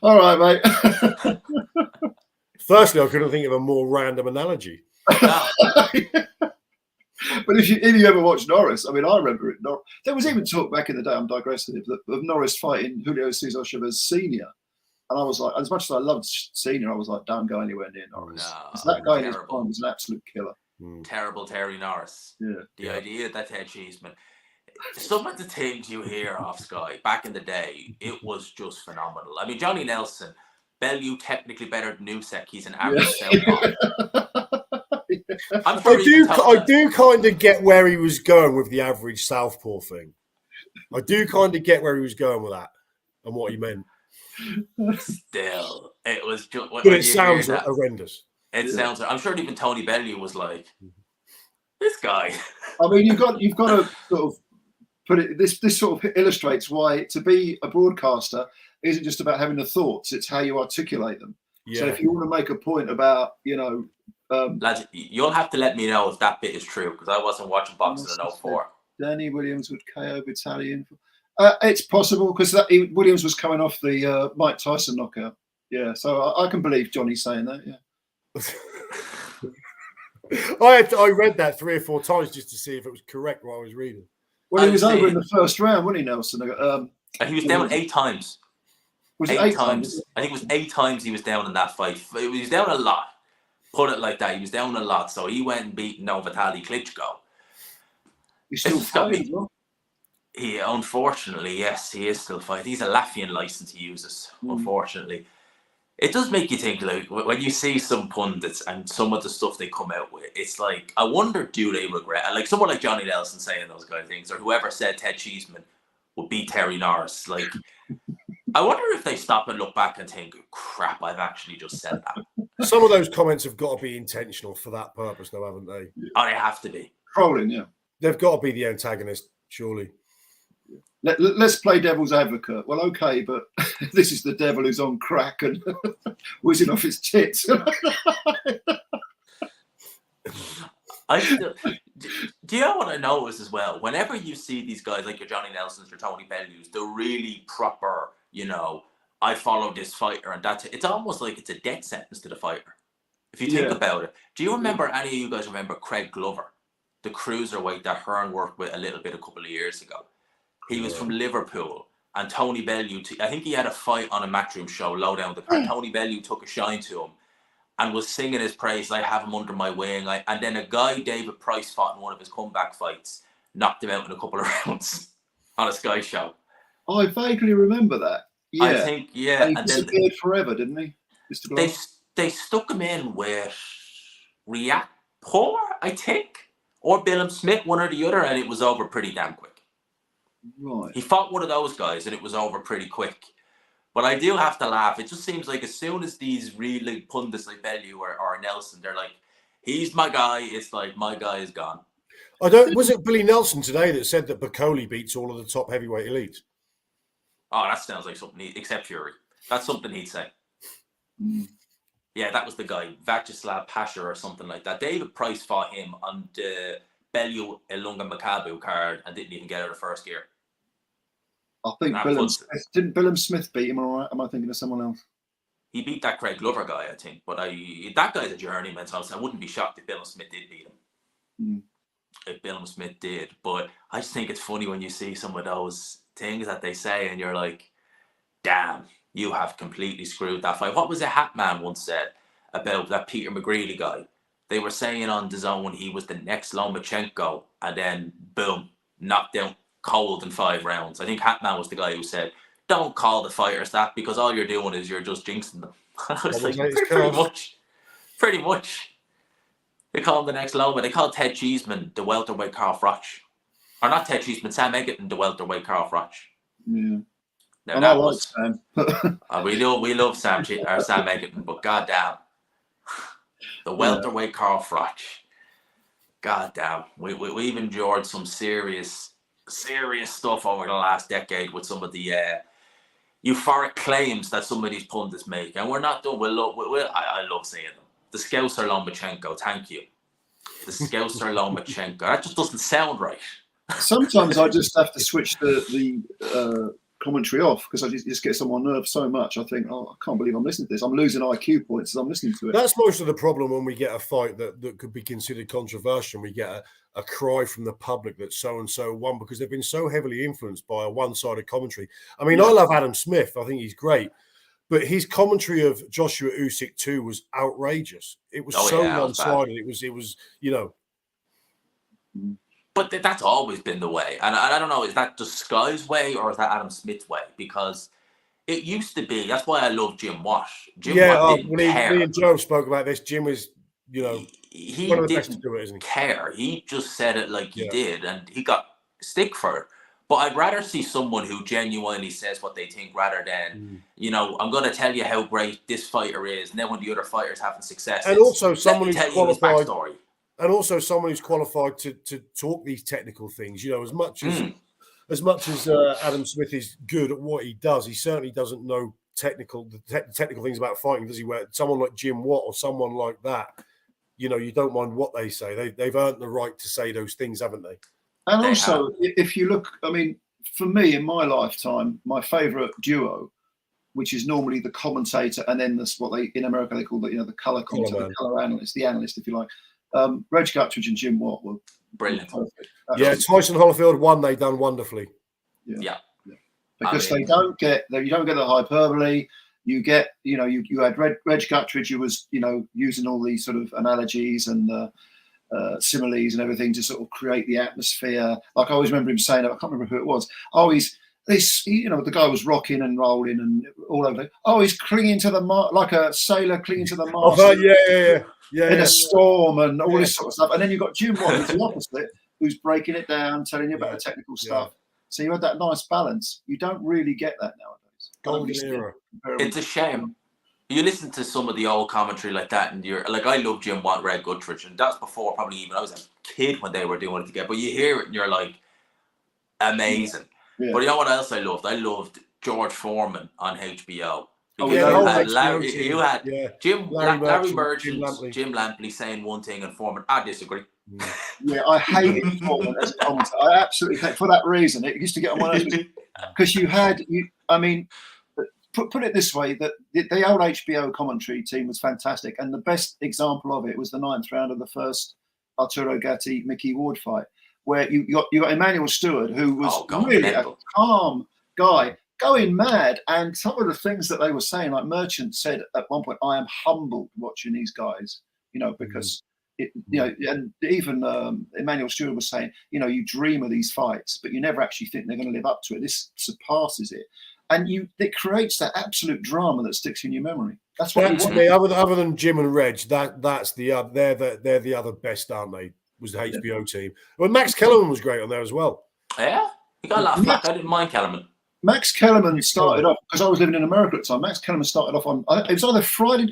All right, mate. Firstly, I couldn't think of a more random analogy. But if you ever watch Norris, I mean, I remember it. There was even talk back in the day, I'm digressing, of Norris fighting Julio Cesar Chavez Sr. And I was like, as much as I loved Senior, I was like, don't go anywhere near Norris. No, that guy in his prime was an absolute killer. Terrible Terry Norris. Yeah. The idea that Ted Cheeseman, some of the things you hear off Sky back in the day, it was just phenomenal. I mean, Johnny Nelson, Bellew technically better than Usyk. He's an average southpaw. I do kind of get where he was going with the average southpaw thing. I do kind of get where he was going with that and what he meant. Still, it was just. But it sounds horrendous. It sounds. I'm sure even Tony Bellew was like, "This guy." I mean, you've got to sort of put it. This sort of illustrates why to be a broadcaster isn't just about having the thoughts; it's how you articulate them. Yeah. So if you want to make a point about, lads, you'll have to let me know if that bit is true, because I wasn't watching boxing in 04. Danny Williams would KO Battalion. It's possible, because Williams was coming off the Mike Tyson knockout. Yeah, so I can believe Johnny saying that. Yeah. I read that 3 or 4 times just to see if it was correct what I was reading. Well, he was over in the first round, wasn't he, Nelson? He was down 8 times. Was it 8 times? I think it was 8 times he was down in that fight. He was down a lot. Put it like that. He was down a lot. So he went and beat Vitaly Klitschko. He's still fighting, well? Unfortunately, yes, he is still fighting. He's a Latvian license he uses, unfortunately. It does make you think, like, when you see some pundits and some of the stuff they come out with, it's like, I wonder, do they regret it? Like someone like Johnny Nelson saying those kind of things, or whoever said Ted Cheeseman would beat Terry Norris. Like, I wonder if they stop and look back and think, crap, I've actually just said that. Some of those comments have got to be intentional for that purpose, though, haven't they? Oh, they have to be. Trolling, yeah. They've got to be the antagonist, surely. Let's play devil's advocate. Well, okay, but this is the devil who's on crack and whizzing off his tits. Do you know what I notice as well? Whenever you see these guys like your Johnny Nelsons or Tony Bellews, they're really proper, I follow this fighter, and it's almost like it's a death sentence to the fighter. If you think about it. Do you remember, any of you guys remember Craig Glover, the cruiserweight that Hearn worked with a little bit a couple of years ago? He was from Liverpool, and Tony Bellew, I think he had a fight on a Matchroom show, low down the card. Tony Bellew took a shine to him and was singing his praise. I have him under my wing. And then a guy, David Price, fought in one of his comeback fights, knocked him out in a couple of rounds on a Sky show. Oh, I vaguely remember that. Yeah. I think, yeah. And he disappeared forever, didn't he? They stuck him in with Riakporhe, I think, or Billum Smith, one or the other, and it was over pretty damn quick. Right. He fought one of those guys and it was over pretty quick. But I do have to laugh. It just seems like as soon as these really pundits like Bellew or Nelson, they're like, he's my guy. It's like, my guy is gone. Was it Billy Nelson today that said that Bacoli beats all of the top heavyweight elites? Oh, that sounds like something, except Fury. That's something he'd say. Yeah, that was the guy, Vyacheslav Pasha or something like that. David Price fought him on the Bellew Ilunga Makabu card and didn't even get out of first gear. I think didn't Billum Smith beat him, or am I thinking of someone else? He beat that Craig Glover guy, I think. But that guy's a journeyman, so I wouldn't be shocked if Billum Smith did beat him. If Billum Smith did. But I just think it's funny when you see some of those things that they say and you're like, damn, you have completely screwed that fight. What was it Hatman once said? about that Peter McGreely guy. They were saying on DAZN he was the next Lomachenko, and then boom, knocked out cold in 5 rounds. I think Hatman was the guy who said, "Don't call the fighters that because all you're doing is you're just jinxing them." I was like, pretty much. They call him the next Loma. They call Ted Cheeseman the welterweight Carl Froch. Or not Ted Cheeseman, Sam Egerton the welterweight Carl Froch. Yeah. Now, that was Sam. We love Sam Egerton, but goddamn, the welterweight Carl Froch. Goddamn, we've endured some serious stuff over the last decade with some of the euphoric claims that some of these pundits make, and we're not done. I love seeing them. The Scouser Lomachenko, thank you. The Scouser Lomachenko. That just doesn't sound right. Sometimes I just have to switch the commentary off because I just get on my nerves so much. I think, I can't believe I'm listening to this. I'm losing IQ points as I'm listening to it. That's most of the problem when we get a fight that could be considered controversial. We get a cry from the public that so-and-so won because they've been so heavily influenced by a one-sided commentary. I mean, I love Adam Smith. I think he's great. But his commentary of Joshua Usyk 2 was outrageous. It was one-sided. It was, you know. But that's always been the way. And I don't know, is that just Sky's way or is that Adam Smith's way? Because it used to be, that's why I love Jim Watt. Watt didn't care. Me and Joe spoke about this. Jim was, you know, he one of the didn't best to do it, isn't he? care. He just said it like he did, and he got stick for it. But I'd rather see someone who genuinely says what they think rather than, you know, I'm going to tell you how great this fighter is, and then when the other fighter's having success, and also someone who's qualified. And also someone who's qualified to talk these technical things. You know, as much as Adam Smith is good at what he does, he certainly doesn't know technical things about fighting, does he? Where someone like Jim Watt or someone like that, you know, you don't mind what they say. They've earned the right to say those things, haven't they? And also, if you look, I mean, for me in my lifetime, my favourite duo, which is normally the commentator and then what they in America they call the color commentator, the color analyst, the analyst, if you like. Reg Guttridge and Jim Watt were brilliant. Tyson Holyfield won. They done wonderfully. Yeah. Because you don't get the hyperbole. You get, you know, you had Reg Guttridge who was, you know, using all these sort of analogies and similes and everything to sort of create the atmosphere. Like I always remember him saying, I can't remember who it was. You know, the guy was rocking and rolling and all over. He's clinging to the like a sailor clinging to the mast. In a storm and all this sort of stuff. And then you've got Jim Watt, who's the opposite, who's breaking it down, telling you about the technical stuff. So you had that nice balance. You don't really get that nowadays. Golden era. It's a shame. You listen to some of the old commentary like that, and you're like, I love Jim Watt, Reg Guttridge, and that's before probably even I was a kid when they were doing it together. But you hear it and you're like, amazing. Yeah. But you know what else I loved? I loved George Foreman on HBO. You had Jim Larry Merchant, Jim Lampley saying one thing and Foreman, I disagree. Yeah, I hated Foreman as a commentator. I absolutely hate for that reason. It used to get on my nerves because I mean, put it this way, that the old HBO commentary team was fantastic, and the best example of it was the 9th round of the first Arturo Gatti Mickey Ward fight, where you got Emmanuel Stewart, who was really a calm guy, going mad, and some of the things that they were saying, like Merchant said at one point, I am humbled watching these guys, you know, because you know, and even Emmanuel Stewart was saying, you know, you dream of these fights, but you never actually think they're going to live up to it. This surpasses it, and it creates that absolute drama that sticks in your memory. That's what to me, other than Jim and Reg, that's they're the other best, aren't they? Was the HBO team. Well, Max Kellerman was great on there as well. Yeah, he got a lot of flack. I didn't mind Kellerman. Max Kellerman started off, because I was living in America at the time. Max Kellerman started off on, it was either Friday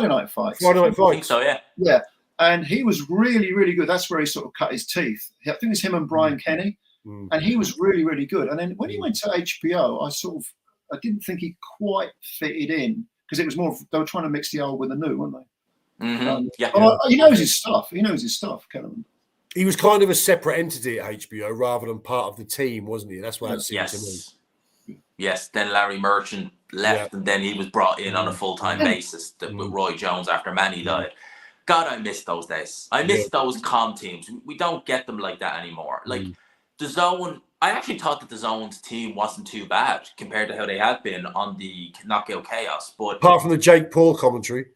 night fights. Friday night fights. I think so, yeah. Yeah, and he was really, really good. That's where he sort of cut his teeth. I think it was him and Brian Kenny, and he was really, really good. And then when he went to HBO, I didn't think he quite fitted in, because it was more, they were trying to mix the old with the new, weren't they? He knows his stuff. He knows his stuff, Kellerman. He was kind of a separate entity at HBO rather than part of the team, wasn't he? That's why it seemed to me. Yes, then Larry Merchant left, and then he was brought in on a full-time basis with Roy Jones after Manny died. God, I miss those days. I miss those calm teams. We don't get them like that anymore. Like DAZN, I actually thought that DAZN's team wasn't too bad compared to how they had been on the Knockout Chaos. But apart from the Jake Paul commentary.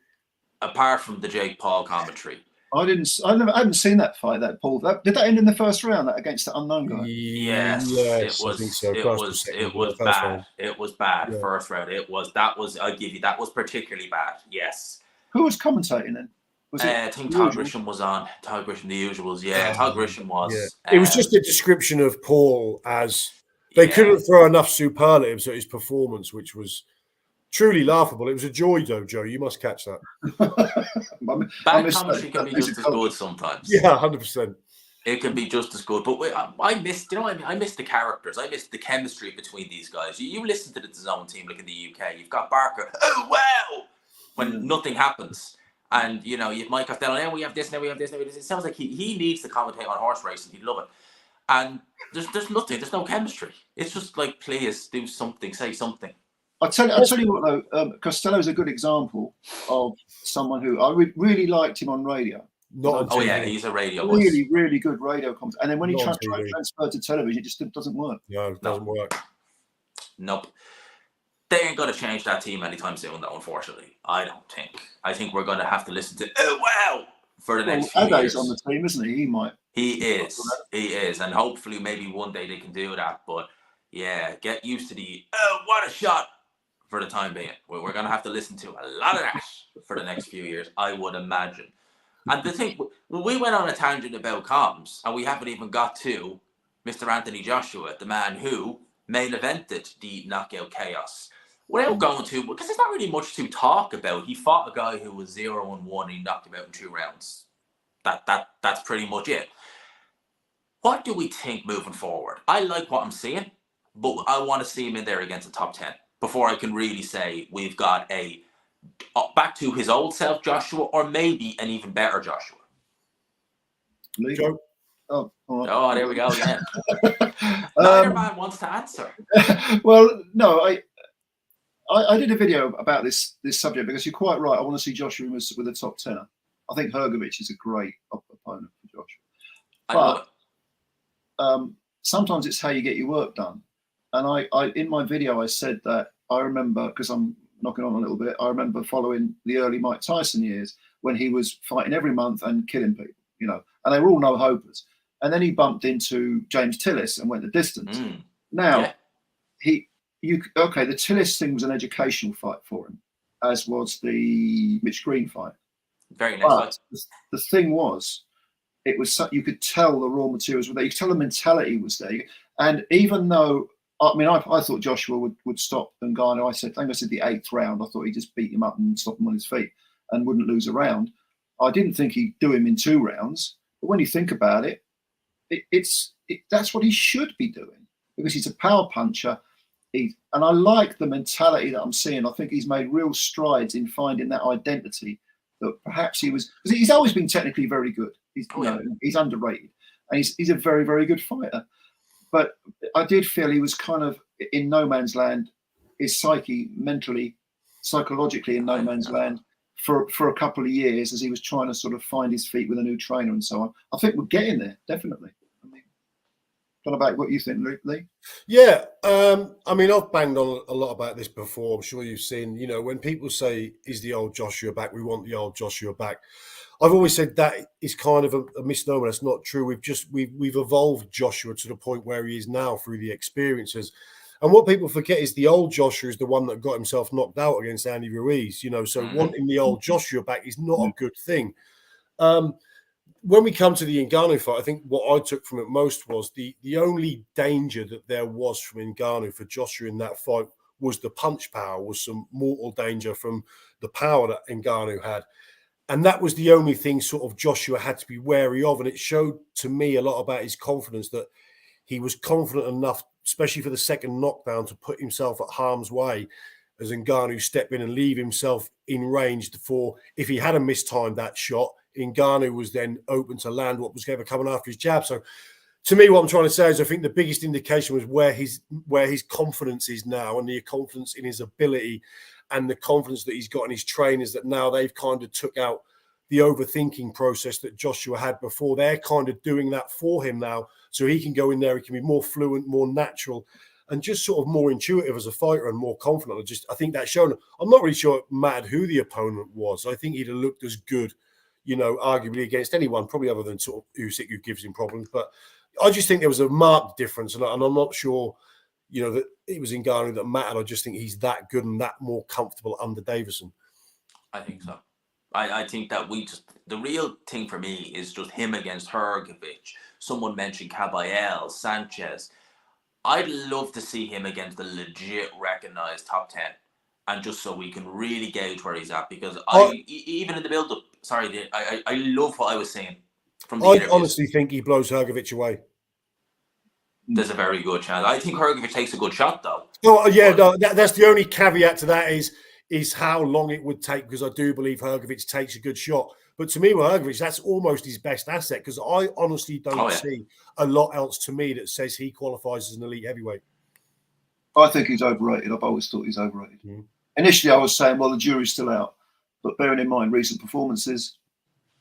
apart from the Jake Paul commentary. I hadn't seen that fight. That Paul. Did that end in the first round? That against the unknown guy. Yes, it was. I think so. It was bad. Round. It was bad. Yeah. First round. I give you that was particularly bad. Yes. Who was commentating then? Was it I think Todd Grisham was on. Todd Grisham, the usuals. Yeah, Todd Grisham was. Yeah. It was just a description of Paul as they couldn't throw enough superlatives at his performance, which was truly laughable. It was a joy, though, Joe. You must catch that. Bad commentary can be just as good sometimes. Yeah, 100%. It can be just as good. But I missed, you know what I mean? I missed the characters. I missed the chemistry between these guys. You listen to the DAZN team, like in the UK, you've got Barker, oh, wow, when nothing happens. And, you know, you've Mike Costello, now we have this, now we have this, now we have this. It sounds like he needs to commentate on horse racing. He'd love it. And there's nothing. There's no chemistry. It's just like, please do something, say something. I'll tell you what, though, Costello's a good example of someone who I really liked him on radio. He's a radio voice. Really, really good radio comment. And then when he transferred to television, it just doesn't work. No, it doesn't work. Nope. They ain't going to change that team anytime soon, though, unfortunately. I don't think. I think we're going to have to listen to, oh, wow, for the next few years. on the team, isn't he? He might. He is. And hopefully maybe one day they can do that. But, yeah, get used to the, oh, what a shot for the time being. We're going to have to listen to a lot of that for the next few years, I would imagine. And the thing, we went on a tangent about comms, and we haven't even got to Mr. Anthony Joshua, the man who main evented the Knockout Chaos. Without going to, because there's not really much to talk about. He fought a guy who was 0-1, and he knocked him out in 2 rounds. That's pretty much it. What do we think moving forward? I like what I'm seeing, but I want to see him in there against the top 10 before I can really say we've got a back to his old self Joshua, or maybe an even better Joshua. Joe? Oh, there we go again. Neither man wants to answer. Well, no, I did a video about this subject because you're quite right. I want to see Joshua with a top 10. I think Hrgovic is a great opponent for Joshua. But sometimes it's how you get your work done. And I in my video, I said that I remember, because I'm knocking on a little bit, I remember following the early Mike Tyson years when he was fighting every month and killing people, you know, and they were all no-hopers. And then he bumped into James Tillis and went the distance. Now, the Tillis thing was an educational fight for him, as was the Mitch Green fight. Very nice. But the thing was, it was you could tell the raw materials were there. You could tell the mentality was there. And even though, I mean, I thought Joshua would stop Ngannou. I think I said the 8th round. I thought he'd just beat him up and stop him on his feet and wouldn't lose a round. I didn't think he'd do him in 2 rounds. But when you think about it, that's what he should be doing, because he's a power puncher. And I like the mentality that I'm seeing. I think he's made real strides in finding that identity that perhaps because he's always been technically very good. He's underrated, and he's a very, very good fighter. But I did feel he was kind of in no man's land, his psychologically in no man's land for a couple of years as he was trying to sort of find his feet with a new trainer and so on. I think we're getting there, definitely. I mean, don't know about what you think, Lee? Yeah, I mean, I've banged on a lot about this before. I'm sure you've seen, you know, when people say, is the old Joshua back? We want the old Joshua back. I've always said that is kind of a misnomer. That's not true. We've evolved Joshua to the point where he is now through the experiences. And what people forget is the old Joshua is the one that got himself knocked out against Andy Ruiz, you know, so wanting the old Joshua back is not a good thing. When we come to the Ngannou fight, I think what I took from it most was the only danger that there was from Ngannou for Joshua in that fight was the punch power, was some mortal danger from the power that Ngannou had. And that was the only thing sort of Joshua had to be wary of. And it showed to me a lot about his confidence, that he was confident enough, especially for the second knockdown, to put himself at harm's way as Ngannou step in and leave himself in range for, if he had a mistimed that shot, Ngannou was then open to land what was ever coming after his jab. So to me, what I'm trying to say is I think the biggest indication was where his confidence is now, and the confidence in his ability and the confidence that he's got in his trainers, that now they've kind of took out the overthinking process that Joshua had before. They're kind of doing that for him now, so he can go in there, he can be more fluent, more natural. and just sort of more intuitive as a fighter and more confident. I think that's shown. I'm not really sure it mattered who the opponent was. I think he'd have looked as good, you know, arguably against anyone, probably other than sort of Usyk, who gives him problems. But I just think there was a marked difference, and I'm not sure, you know, that it was Ngannou that mattered. I just think he's that good and that more comfortable under Davison. I think so. I think that the real thing for me is just him against Hrgovic. Someone mentioned Caballel, Sanchez. I'd love to see him against the legit recognized top 10, and just so we can really gauge where he's at, because even in the build-up, I love what I was saying from the interviews. Honestly think he blows Hrgovic away. There's a very good chance. I think Hrgovic takes a good shot, though. Oh, yeah, no, that's the only caveat to that is how long it would take, because I do believe Hrgovic takes a good shot. But to me, with Hrgovic, that's almost his best asset, because I honestly don't see a lot else to me that says he qualifies as an elite heavyweight. I think he's overrated. I've always thought he's overrated. Mm. Initially, I was saying, well, the jury's still out. But bearing in mind recent performances,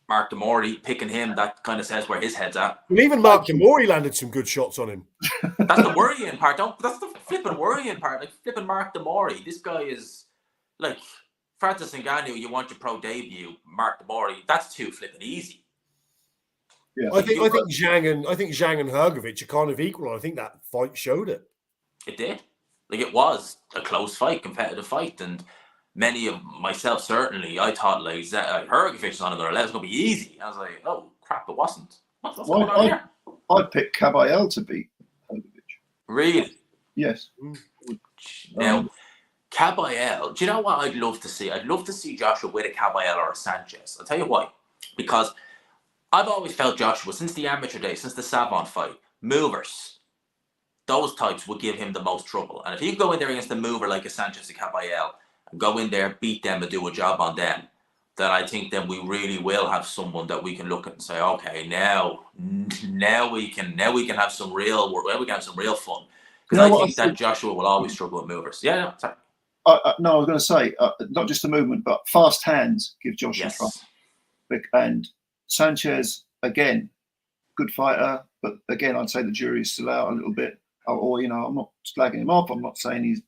Mark Demori, picking him, that kind of says where his head's at. Well, even Mark Demori landed some good shots on him. That's the worrying part. That's the flipping worrying part. Like, flipping Mark Demori. This guy is, like, Francis Ngannou, you want your pro debut. Mark Demori, that's too flipping easy. Yeah, I think Zhang and Hrgovic are kind of equal. I think that fight showed it. It did. Like, it was a close fight, competitive fight, and many of myself, certainly, I thought, like, Hrgovic is on another level. It's going to be easy. I was like, oh, crap, it wasn't. What's going on here? I'd pick Caballel to beat Hrgovic. Really? Yes. Now, Caballel, do you know what I'd love to see? I'd love to see Joshua with a Caballel or a Sanchez. I'll tell you why. Because I've always felt Joshua, since the amateur days, since the Savant fight, movers, those types would give him the most trouble. And if he could go in there against a mover like a Sanchez or Caballel, and go in there, beat them, and do a job on them, then I think then we really will have someone that we can look at and say, okay, now we can have some real fun. Because I think that Joshua will always struggle with movers. Yeah, sorry. No, I was going to say, not just the movement, but fast hands give Joshua trouble. And Sanchez, again, good fighter, but again, I'd say the jury is still out a little bit. Or you know, I'm not slagging him off. I'm not saying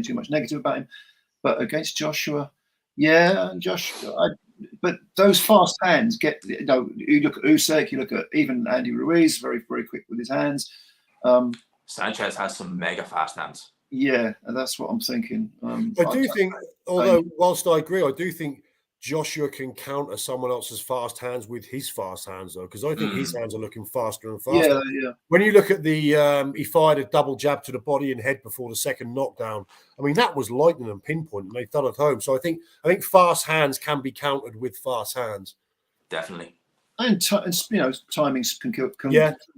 too much negative about him. But against Joshua, but those fast hands get, you know, you look at Usyk, you look at even Andy Ruiz, very, very quick with his hands. Sanchez has some mega fast hands. Yeah, and that's what I'm thinking. I do think, although whilst I agree, I do think Joshua can counter someone else's fast hands with his fast hands, though, because I think his hands are looking faster and faster. Yeah. When you look at the, he fired a double jab to the body and head before the second knockdown. I mean, that was lightning and pinpoint, and they thudded home. So I think fast hands can be countered with fast hands. Definitely. And you know, timings can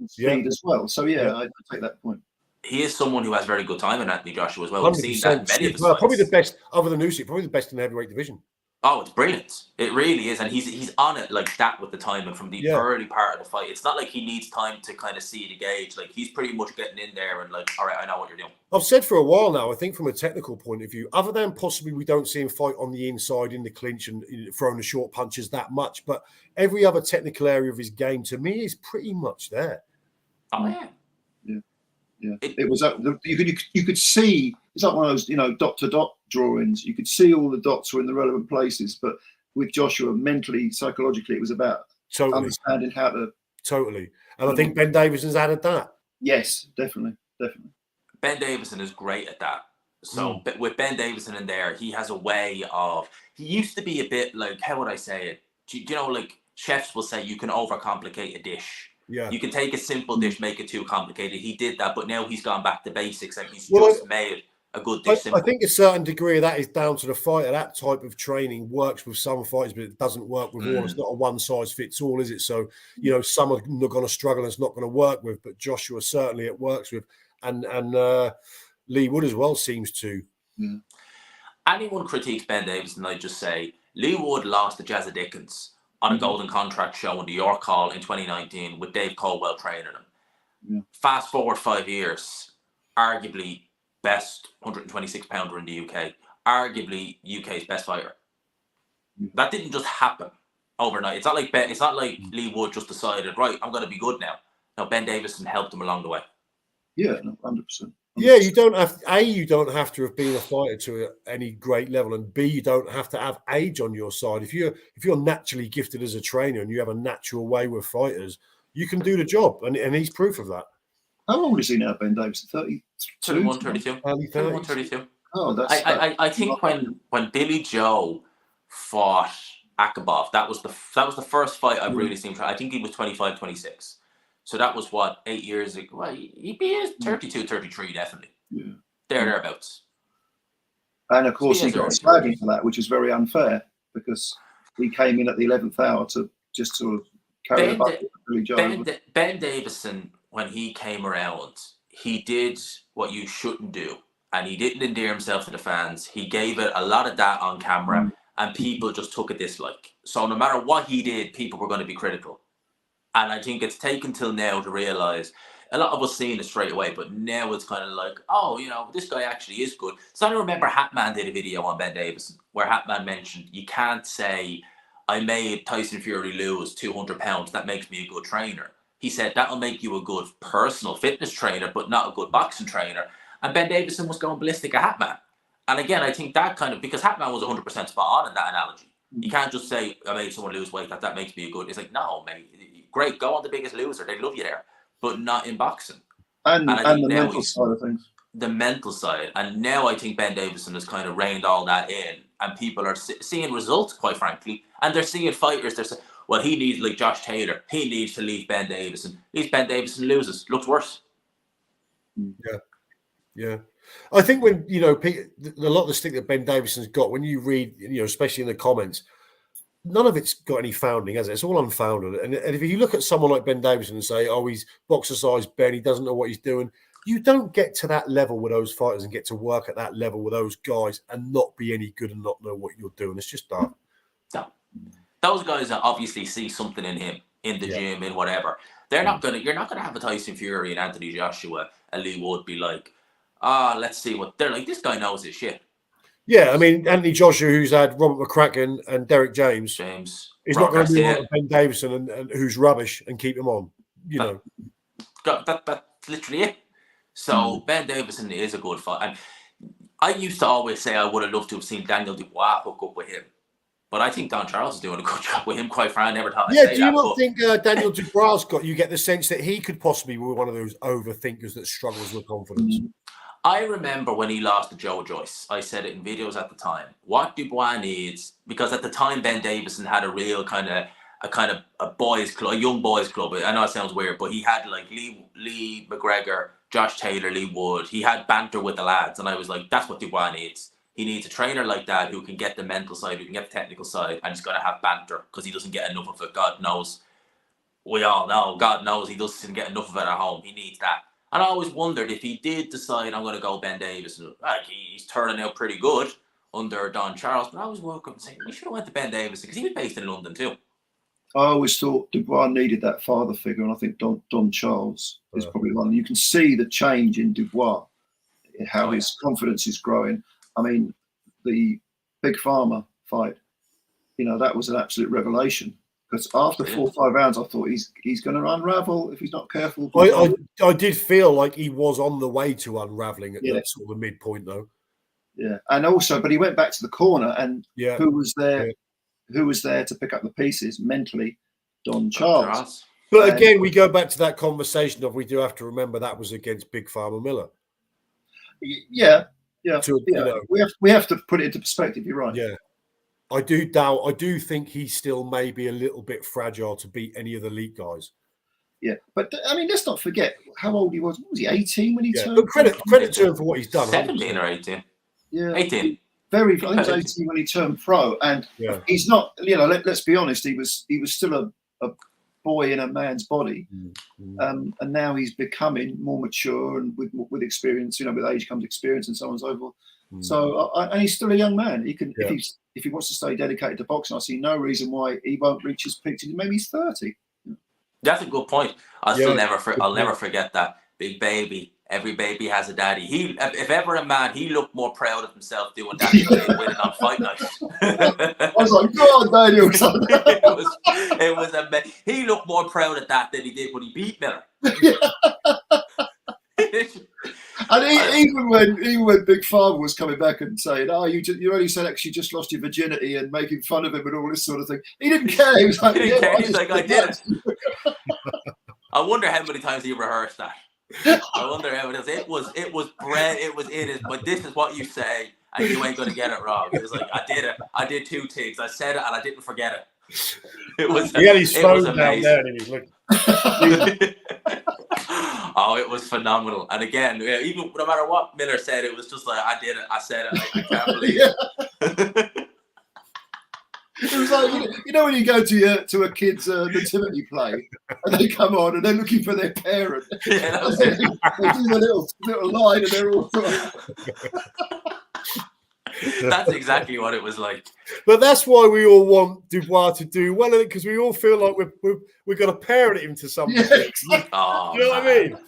speed as well. So I take that point. He is someone who has very good time in Anthony Joshua as well. We've seen that in many of his fights. Probably the best, other than Usyk, probably the best in the heavyweight division. Oh, it's brilliant. It really is. And he's on it like that with the timing from the early part of the fight. It's not like he needs time to kind of see the gauge. Like, he's pretty much getting in there and like, all right, I know what you're doing. I've said for a while now, I think from a technical point of view, other than possibly we don't see him fight on the inside in the clinch and throwing the short punches that much, but every other technical area of his game to me is pretty much there. Oh, yeah. Yeah, it was. You could see. It's like one of those, you know, dot to dot drawings. You could see all the dots were in the relevant places. But with Joshua, mentally, psychologically, it was about understanding how to. Totally, and I think Ben Davison's added that. Yes, definitely. Ben Davison is great at that. So with Ben Davison in there, he has a way of. He used to be a bit like, how would I say it? Do you know, like chefs will say, you can overcomplicate a dish. Yeah. You can take a simple dish, make it too complicated. He did that, but now he's gone back to basics and he's just made a good dish simple. I think a certain degree of that is down to the fighter. That type of training works with some fighters, but it doesn't work with all. It's not a one-size-fits-all, is it? So, you know, some are going to struggle and it's not going to work with, but Joshua certainly it works with. And Lee Wood as well seems to. Yeah. Anyone critiques Ben Davison, I'd just say, Lee Wood lost to Jazza Dickens on a golden contract show in the York Hall in 2019 with Dave Colwell training him. Yeah. Fast forward 5 years, arguably best 126 pounder in the UK, arguably UK's best fighter. That didn't just happen overnight. It's not like Lee Wood just decided, right, I'm going to be good now. No, Ben Davison helped him along the way. Yeah, 100%. Yeah, you don't have you don't have to have been a fighter to any great level, and B, you don't have to have age on your side. If you're naturally gifted as a trainer and you have a natural way with fighters, you can do the job, and he's proof of that. How old is he now, Ben Davis? 32? 31, 32. Early 31, 30s. 32. Oh, I think when Billy Joe fought Akabov, that was the first fight I've really seen. I think he was 25, 26. So that was what, 8 years ago. Well, he is 32, 33, definitely. Yeah. Thereabouts. And of course, So he got a slagging for that, which is very unfair because he came in at the 11th hour to just sort of carry the bucket with Billy Joe. Ben Davison, when he came around, he did what you shouldn't do. And he didn't endear himself to the fans. He gave it a lot of that on camera, and people just took a dislike. So no matter what he did, people were going to be critical. And I think it's taken till now to realize, a lot of us seeing it straight away, but now it's kind of like, oh, this guy actually is good. So I remember Hatman did a video on Ben Davison where Hatman mentioned, you can't say, I made Tyson Fury lose 200 pounds. That makes me a good trainer. He said, that'll make you a good personal fitness trainer, but not a good boxing trainer. And Ben Davison was going ballistic at Hatman. And again, I think that kind of, because Hatman was 100% spot on in that analogy. You can't just say, I made someone lose weight, that makes me a good. It's like, no, mate, great, go on The Biggest Loser. They love you there, but not in boxing. And the mental side of things. The mental side. And now I think Ben Davison has kind of reined all that in, and people are seeing results, quite frankly. And they're seeing fighters, they're saying, well, he needs, like Josh Taylor, he needs to leave Ben Davison. Leaves Ben Davison, loses. Looks worse. Yeah. I think when, a lot of the stick that Ben Davison's got, when you read, especially in the comments, none of it's got any founding, has it? It's all unfounded. And if you look at someone like Ben Davison and say, oh, he's boxer-sized Ben, he doesn't know what he's doing, you don't get to that level with those fighters and get to work at that level with those guys and not be any good and not know what you're doing. It's just dark. No. Those guys that obviously see something in him, in the gym, in whatever. You're not gonna have a Tyson Fury and Anthony Joshua and Lee Wood be like, let's see what they're like. This guy knows his shit. Yeah, I mean, Anthony Joshua, who's had Robert McCracken and Derek James, is not going to be on Ben Davison and who's rubbish and keep him on. That's literally it. So Ben Davison is a good fight. And I used to always say I would have loved to have seen Daniel Dubois hook up with him. But I think Don Charles is doing a good job with him, quite frankly. I never thought I'd say that. Do you not think Daniel Dubois you get the sense that he could possibly be one of those overthinkers that struggles with confidence? I remember when he lost to Joe Joyce, I said it in videos at the time, what Dubois needs, because at the time Ben Davison had a real a boys club, a young boys club. I know it sounds weird, but he had like Lee McGregor, Josh Taylor, Lee Wood. He had banter with the lads, and I was like, that's what Dubois needs. He needs a trainer like that who can get the mental side, who can get the technical side, and he's going to have banter because he doesn't get enough of it. God knows. We all know. God knows he doesn't get enough of it at home. He needs that. And I always wondered if he did decide I'm going to go Ben Davison. Like he's turning out pretty good under Don Charles. But I always woke up and saying, we should have went to Ben Davison because he was based in London too. I always thought Dubois needed that father figure, and I think Don Charles is probably one. You can see the change in Dubois, how his confidence is growing. I mean, the Big Pharma fight, that was an absolute revelation. Because after 4 or 5 rounds, I thought he's going to unravel if he's not careful. I did feel like he was on the way to unraveling at that sort of midpoint, though. Yeah, and also, but he went back to the corner, and who was there? Yeah. Who was there to pick up the pieces mentally? Don Charles. But again, we go back to that conversation of we do have to remember that was against Big Pharma Miller. Yeah. We have to put it into perspective. You're right. Yeah. I do think he's still maybe a little bit fragile to beat any of the elite guys. Yeah, but I mean, let's not forget how old he was. What was he, 18 when he turned? But credit to him for what he's done. 17 or 18. Yeah, 18. I think it was 18 when he turned pro, and he's not. Let's be honest. He was still a boy in a man's body, and now he's becoming more mature and with experience. With age comes experience and so on and so forth. So, and he's still a young man. He can if he wants to stay dedicated to boxing, I see no reason why he won't reach his peak. Maybe he's 30. That's a good point. I'll never forget that. Big baby. Every baby has a daddy. If ever a man, he looked more proud of himself doing that than winning on fight night. I was like, God, Daniel. it was amazing. He looked more proud of that than he did when he beat Miller. And even when Big Father was coming back and saying, "Oh, you only said actually just lost your virginity," and making fun of him and all this sort of thing, he didn't care. He was like, He didn't care. He's just like, I did it. I wonder how many times he rehearsed that. I wonder how it was. It was bred. It was in it. But this is what you say, and you ain't gonna get it wrong. It was like, I did it. I did 2 things. I said it, and I didn't forget it. It was. He had his it phone was down amazing. there, and he was looking. Oh, it was phenomenal. And again, even no matter what Miller said, it was just like, I did it. I said it. I can't believe it. It was like, you know when you go to a kid's nativity play and they come on and they're looking for their parent. Yeah, that was they it. do the little line and they're all That's exactly what it was like. But that's why we all want Dubois to do well in it, because we all feel like we've got to parent him to something. Yeah, exactly. Oh, You know what I man. mean?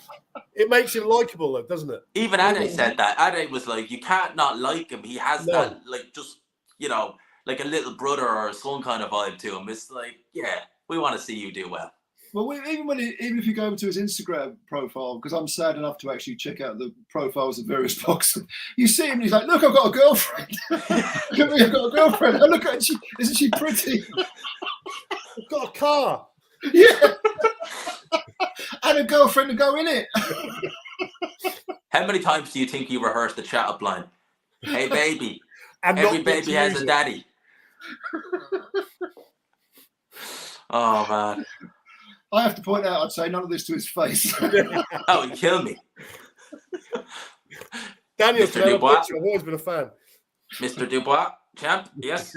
It makes him likable, though, doesn't it? Even Ade said that. Ade was like, you can't not like him. He has No. that, like, just, you know, like a little brother or a son kind of vibe to him. It's like, yeah, we want to see you do well. Well, even if you go over to his Instagram profile, because I'm sad enough to actually check out the profiles of various boxers, you see him and he's like, "Look, I've got a girlfriend. Look at me, I've got a girlfriend. Oh, look at her, isn't she pretty? I've got a car." Yeah, and a girlfriend to go in it. How many times do you think you rehearsed the chat up line? Hey, baby. And Every not baby has a daddy. Oh, man. I have to point out, I'd say none of this to his face. Oh, you kill me. Daniel, Mr. Dubois. I've always been a fan. Mr. Dubois, champ, yes.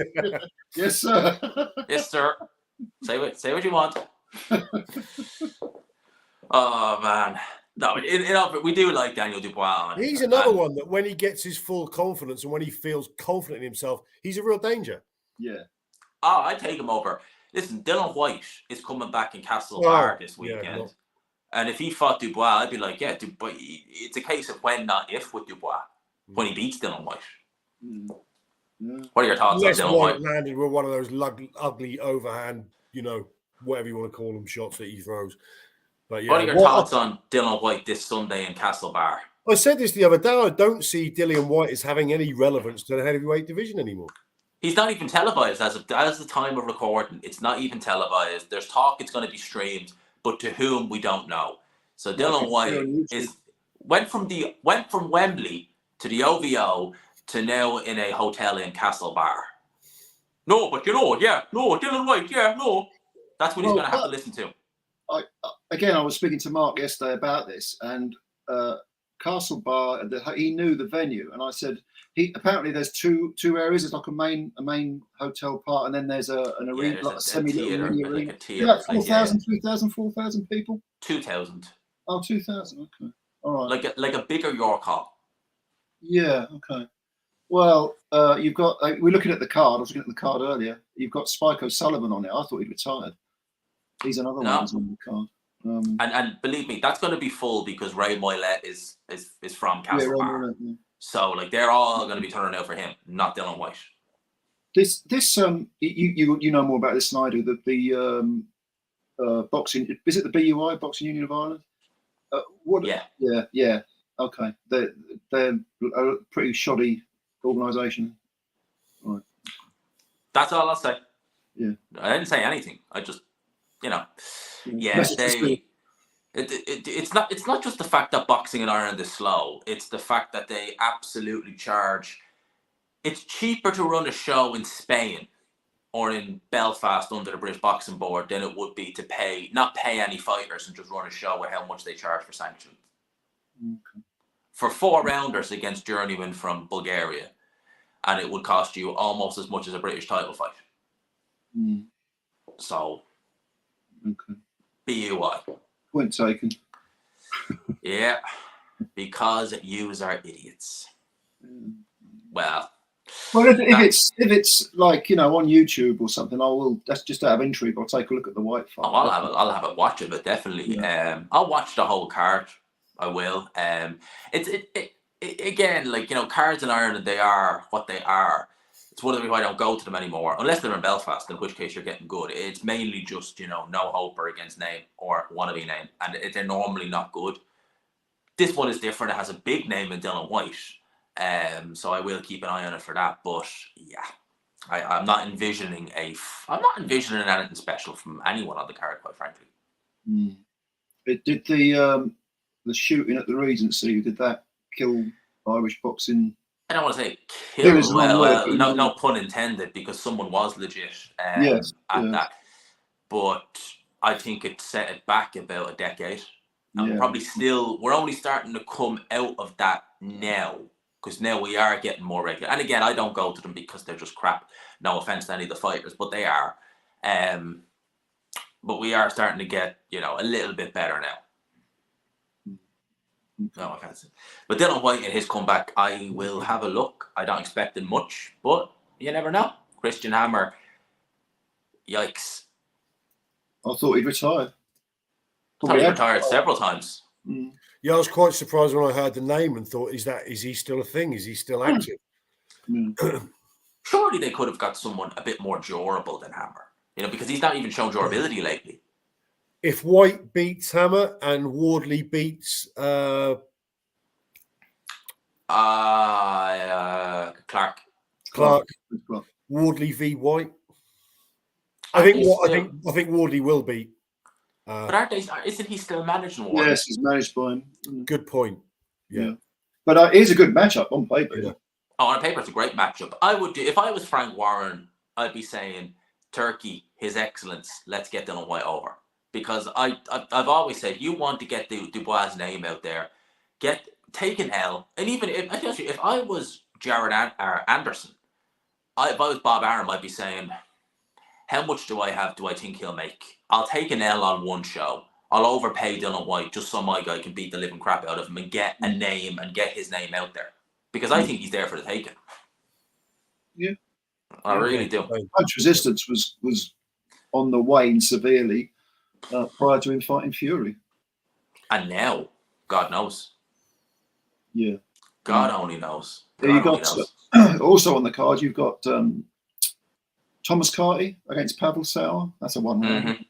Yes, sir. Yes, sir. Say what you want. Oh, man. No, we do like Daniel Dubois. On He's another one that when he gets his full confidence and when he feels confident in himself, he's a real danger. Yeah. Oh, I take him over. Listen, Dillian White is coming back in Castlebar this weekend. And if he fought Dubois, I'd be like, yeah, Dubois, it's a case of when, not if, with Dubois, when he beats Dillian White. Yeah. What are your thoughts Unless on Dillian White? landed with one of those ugly overhand, whatever you want to call them, shots that he throws. But yeah, what are your thoughts on Dillian White this Sunday in Castlebar? I said this the other day. I don't see Dillian White as having any relevance to the heavyweight division anymore. He's not even televised as the time of recording. It's not even televised. There's talk it's going to be streamed, but to whom we don't know. So Dillian White went from Wembley to the OVO to now in a hotel in Castlebar. No, but Dillian White, no. That's what he's going to have to listen to. I was speaking to Mark yesterday about this, and Castlebar, he knew the venue, and I said, apparently there's two areas. There's like a main hotel part, and then there's an arena, like a semi-theater, like a theater, 4,000, 3,000, 4,000 people. 2,000. Oh, 2,000. Okay, all right. Like a bigger York Hall. Yeah. Okay. Well, you've got. We're looking at the card. I was looking at the card earlier. You've got Spike O'Sullivan on it. I thought he'd retired. He's another one who's on the card. And believe me, that's going to be full because Ray Moylett is from Castlebar. Yeah. So like they're all going to be turning out for him, not Dillian White. This you know more about this than I do. The boxing, is it the BUI, Boxing Union of Ireland? Yeah. Okay, they're a pretty shoddy organisation. Right. That's all I'll say. Yeah, I didn't say anything. I just, it's not just the fact that boxing in Ireland is slow. It's the fact that they absolutely charge. It's cheaper to run a show in Spain or in Belfast under the British Boxing Board than it would be to not pay any fighters and just run a show with how much they charge for sanctions. Okay. For 4 rounders against journeymen from Bulgaria, and it would cost you almost as much as a British title fight. So, okay. BUI. Point taken. Yeah, because yous are idiots. Well, if it's like on YouTube or something, I will. That's just out of intrigue. I'll take a look at the White fight. I'll have a watch of it definitely. Yeah. I'll watch the whole card. I will. It's again, like cards in Ireland, they are what they are. It's one of the reasons why I don't go to them anymore, unless they're in Belfast, in which case you're getting good. It's mainly just no hope or against name or wannabe name, and they're normally not good. This one is different. It has a big name in Dillian White. So I will keep an eye on it for that. But yeah, I'm not envisioning anything special from anyone on the card, quite frankly. It did the shooting at the Regency. Did that kill Irish boxing? I don't want to say kill. No pun intended, because someone was legit at that. But I think it set it back about a decade. And we're only starting to come out of that now, because now we are getting more regular. And again, I don't go to them because they're just crap. No offense to any of the fighters, but they are. But we are starting to get, a little bit better now. No offense. But Dillian White and his comeback, I will have a look. I don't expect it much, but you never know. Christian Hammer, yikes. I thought he'd retired. I thought he retired several times. Yeah, I was quite surprised when I heard the name and thought, is he still a thing? Is he still active? Surely they could have got someone a bit more durable than Hammer, because he's not even shown durability lately. If White beats Hammer and Wardley beats Clark, Wardley v White, I think Wardley will beat. But isn't he still managing Wardley? Yes, he's managed by him. Good point. Yeah. But it is a good matchup on paper. Yeah. Oh, on paper, it's a great matchup. If I was Frank Warren, I'd be saying, Turkey, His Excellence, let's get Dillian White over. Because I've always said, you want to get the Dubois' name out there, take an L. And even if I was Jared Anderson, if I was Bob Arum, I'd be saying, how much do I think he'll make? I'll take an L on one show. I'll overpay Dillian White just so my guy can beat the living crap out of him and get a name and get his name out there. Because I think he's there for the taking. Yeah. I really do. Punch resistance was on the wane severely prior to him fighting Fury. And now, God knows. Yeah. God only knows. Also on the card, you've got Thomas Carty against Pavel Sauer. That's a one-round.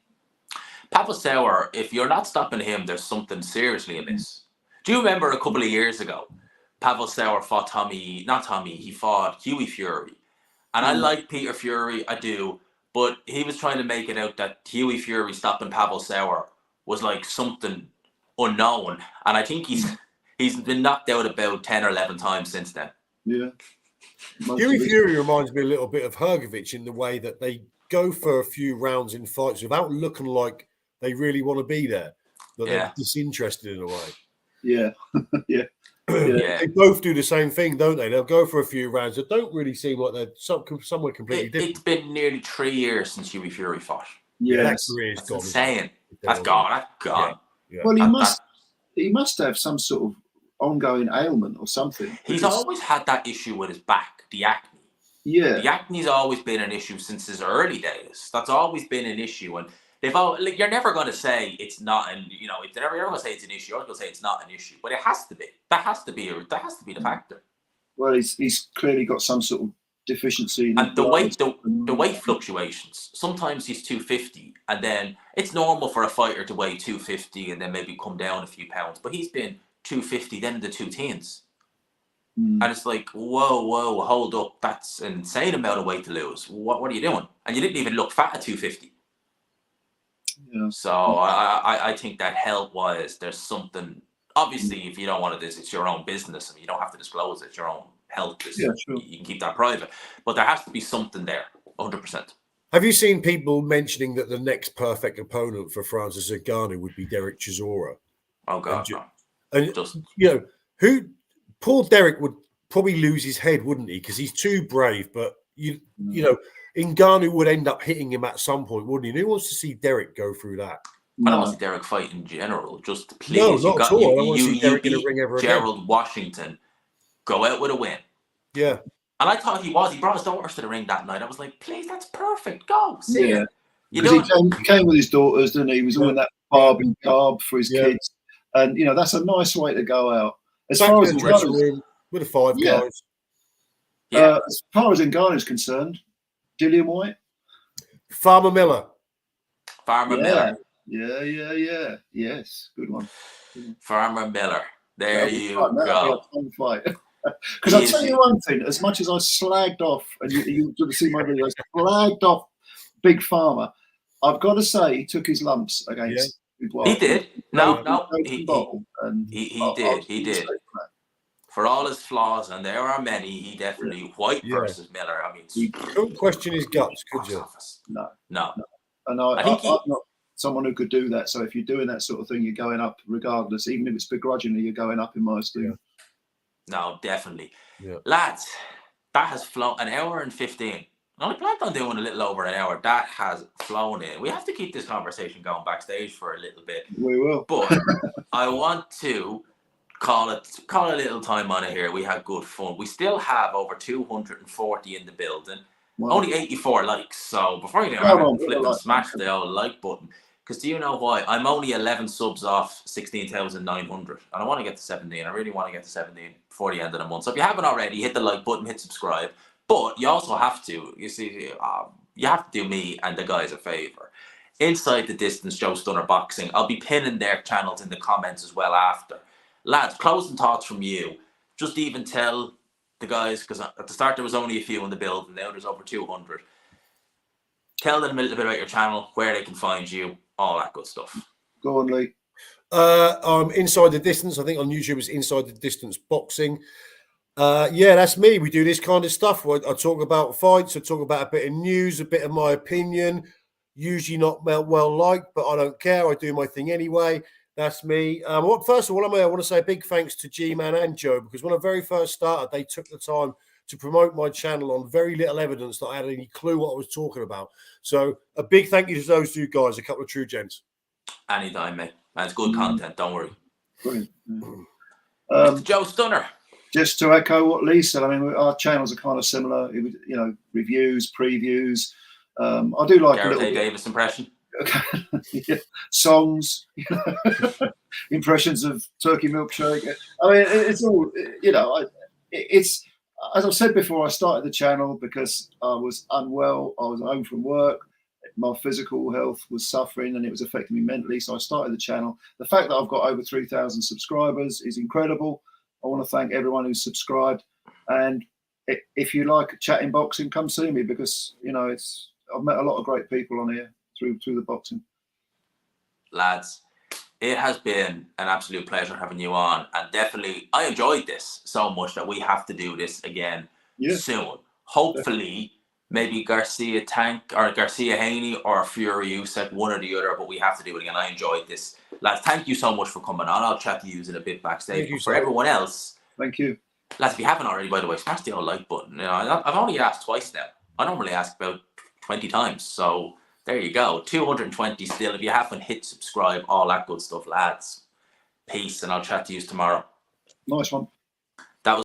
Pavel Sauer, if you're not stopping him, there's something seriously amiss. Do you remember a couple of years ago, Pavel Sauer fought he fought Huey Fury. And I like Peter Fury, I do, but he was trying to make it out that Huey Fury stopping Pavel Sauer was like something unknown. And I think he's been knocked out about 10 or 11 times since then. Yeah. Huey Fury reminds me a little bit of Hrgovic in the way that they go for a few rounds in fights without looking like they really want to be there, but they're disinterested in a way. Yeah. They both do the same thing, don't they? They'll go for a few rounds that don't really seem like they're somewhere completely different. It's been nearly 3 years since Huey Fury fought. Yes. That's insane. That's gone. Yeah. Well, he must have some sort of ongoing ailment or something. He's always had that issue with his back, the acne. Yeah. The acne's always been an issue since his early days. That's always been an issue. And you're never going to say it's not, and if you're never going to say it's an issue, you're going to say it's not an issue. But it has to be. That has to be the factor. Well, he's clearly got some sort of deficiency. And the weight fluctuations. Sometimes he's 250, and then it's normal for a fighter to weigh 250 and then maybe come down a few pounds. But he's been 250, then in the 210s. And it's like, whoa, hold up. That's an insane amount of weight to lose. What are you doing? And you didn't even look fat at 250. Yeah. So I think that health-wise, there's something. Obviously, if you don't want to it's your own business and you don't have to disclose it. It's your own health. Yeah, sure. You can keep that private. But there has to be something there, 100%. Have you seen people mentioning that the next perfect opponent for Francis Ngannou would be Derek Chisora? Oh, God. Poor Derek would probably lose his head, wouldn't he? Because he's too brave. But Ngannou would end up hitting him at some point, wouldn't he? And who wants to see Derek go through that? I don't want to see Derek fight in general. Just please, no, not at all. I don't want to see Derek in a ring ever Gerald again. Washington, go out with a win. Yeah. And I thought he was. He brought his daughters to the ring that night. I was like, please, that's perfect. Go. See it. He came with his daughters, didn't he? He was all in that Barbie garb for his kids. And, that's a nice way to go out. As far as room with the 5 guys. As far as Ngannou's concerned, Dillian White. Farmer Miller. Miller. Yeah. Yes. Good one. Farmer Miller. There you go. That'll be a fun fight. Because I'll tell you one thing, as much as I slagged off, and you see my videos, slagged off Big Pharma, I've got to say he took his lumps against Dubois. He did. He did. For all his flaws, and there are many, he definitely White versus Miller. I mean, you couldn't question his guts, could you? No. And I'm not someone who could do that. So if you're doing that sort of thing, you're going up regardless, even if it's begrudgingly, you're going up in my esteem. No, definitely. Lads, that has flown an hour and 15. I planned on doing a little over an hour. That has flown in. We have to keep this conversation going backstage for a little bit. We will. But I want to call a little time on it here. We had good fun. We still have over 240 in the building. Wow. Only 84 likes. So before you know, flip and smash the old like button. Because do you know why? I'm only 11 subs off 16,900. And I want to get to 17. I really want to get to 17 before the end of the month. So if you haven't already, hit the like button, hit subscribe. But you also have to, you have to do me and the guys a favour. Inside the Distance, Joe Stunner Boxing. I'll be pinning their channels in the comments as well after. Lads, closing thoughts from you. Just even tell the guys, because at the start there was only a few in the building. Now there's over 200. Tell them a little bit about your channel, where they can find you, all that good stuff. Go on, Lee. I'm Inside the Distance. I think on YouTube it's Inside the Distance Boxing. That's me. We do this kind of stuff. I talk about fights. I talk about a bit of news, a bit of my opinion. Usually not well liked, but I don't care. I do my thing anyway. That's me. First of all, I want to say a big thanks to Gman and Joe, because when I very first started, they took the time to promote my channel on very little evidence that I had any clue what I was talking about. So a big thank you to those two guys, a couple of true gents. Anytime, mate. That's good content. Don't worry. Brilliant. Joe Stunner. Just to echo what Lee said, I mean, our channels are kind of similar. Reviews, previews. I do like Gareth A. Davis impression. Songs, impressions of turkey milkshake. I mean, it's all, it's, as I've said before, I started the channel because I was unwell. I was home from work. My physical health was suffering and it was affecting me mentally. So I started the channel. The fact that I've got over 3,000 subscribers is incredible. I want to thank everyone who's subscribed. And if you like chatting boxing, come see me, because, I've met a lot of great people on here through the boxing. Lads, it has been an absolute pleasure having you on, and definitely I enjoyed this so much that we have to do this again soon. Hopefully, maybe Garcia Tank or Garcia Haney or Fury Usyk, one or the other, but we have to do it again. I enjoyed this. Lads, thank you so much for coming on. I'll chat to you in a bit backstage. For everyone else, thank you. Lads, if you haven't already, by the way, smash the old like button. I've only asked twice now. I normally ask about 20 times. So there you go. 220 still. If you haven't, hit subscribe, all that good stuff, lads. Peace, and I'll chat to you tomorrow. Nice one.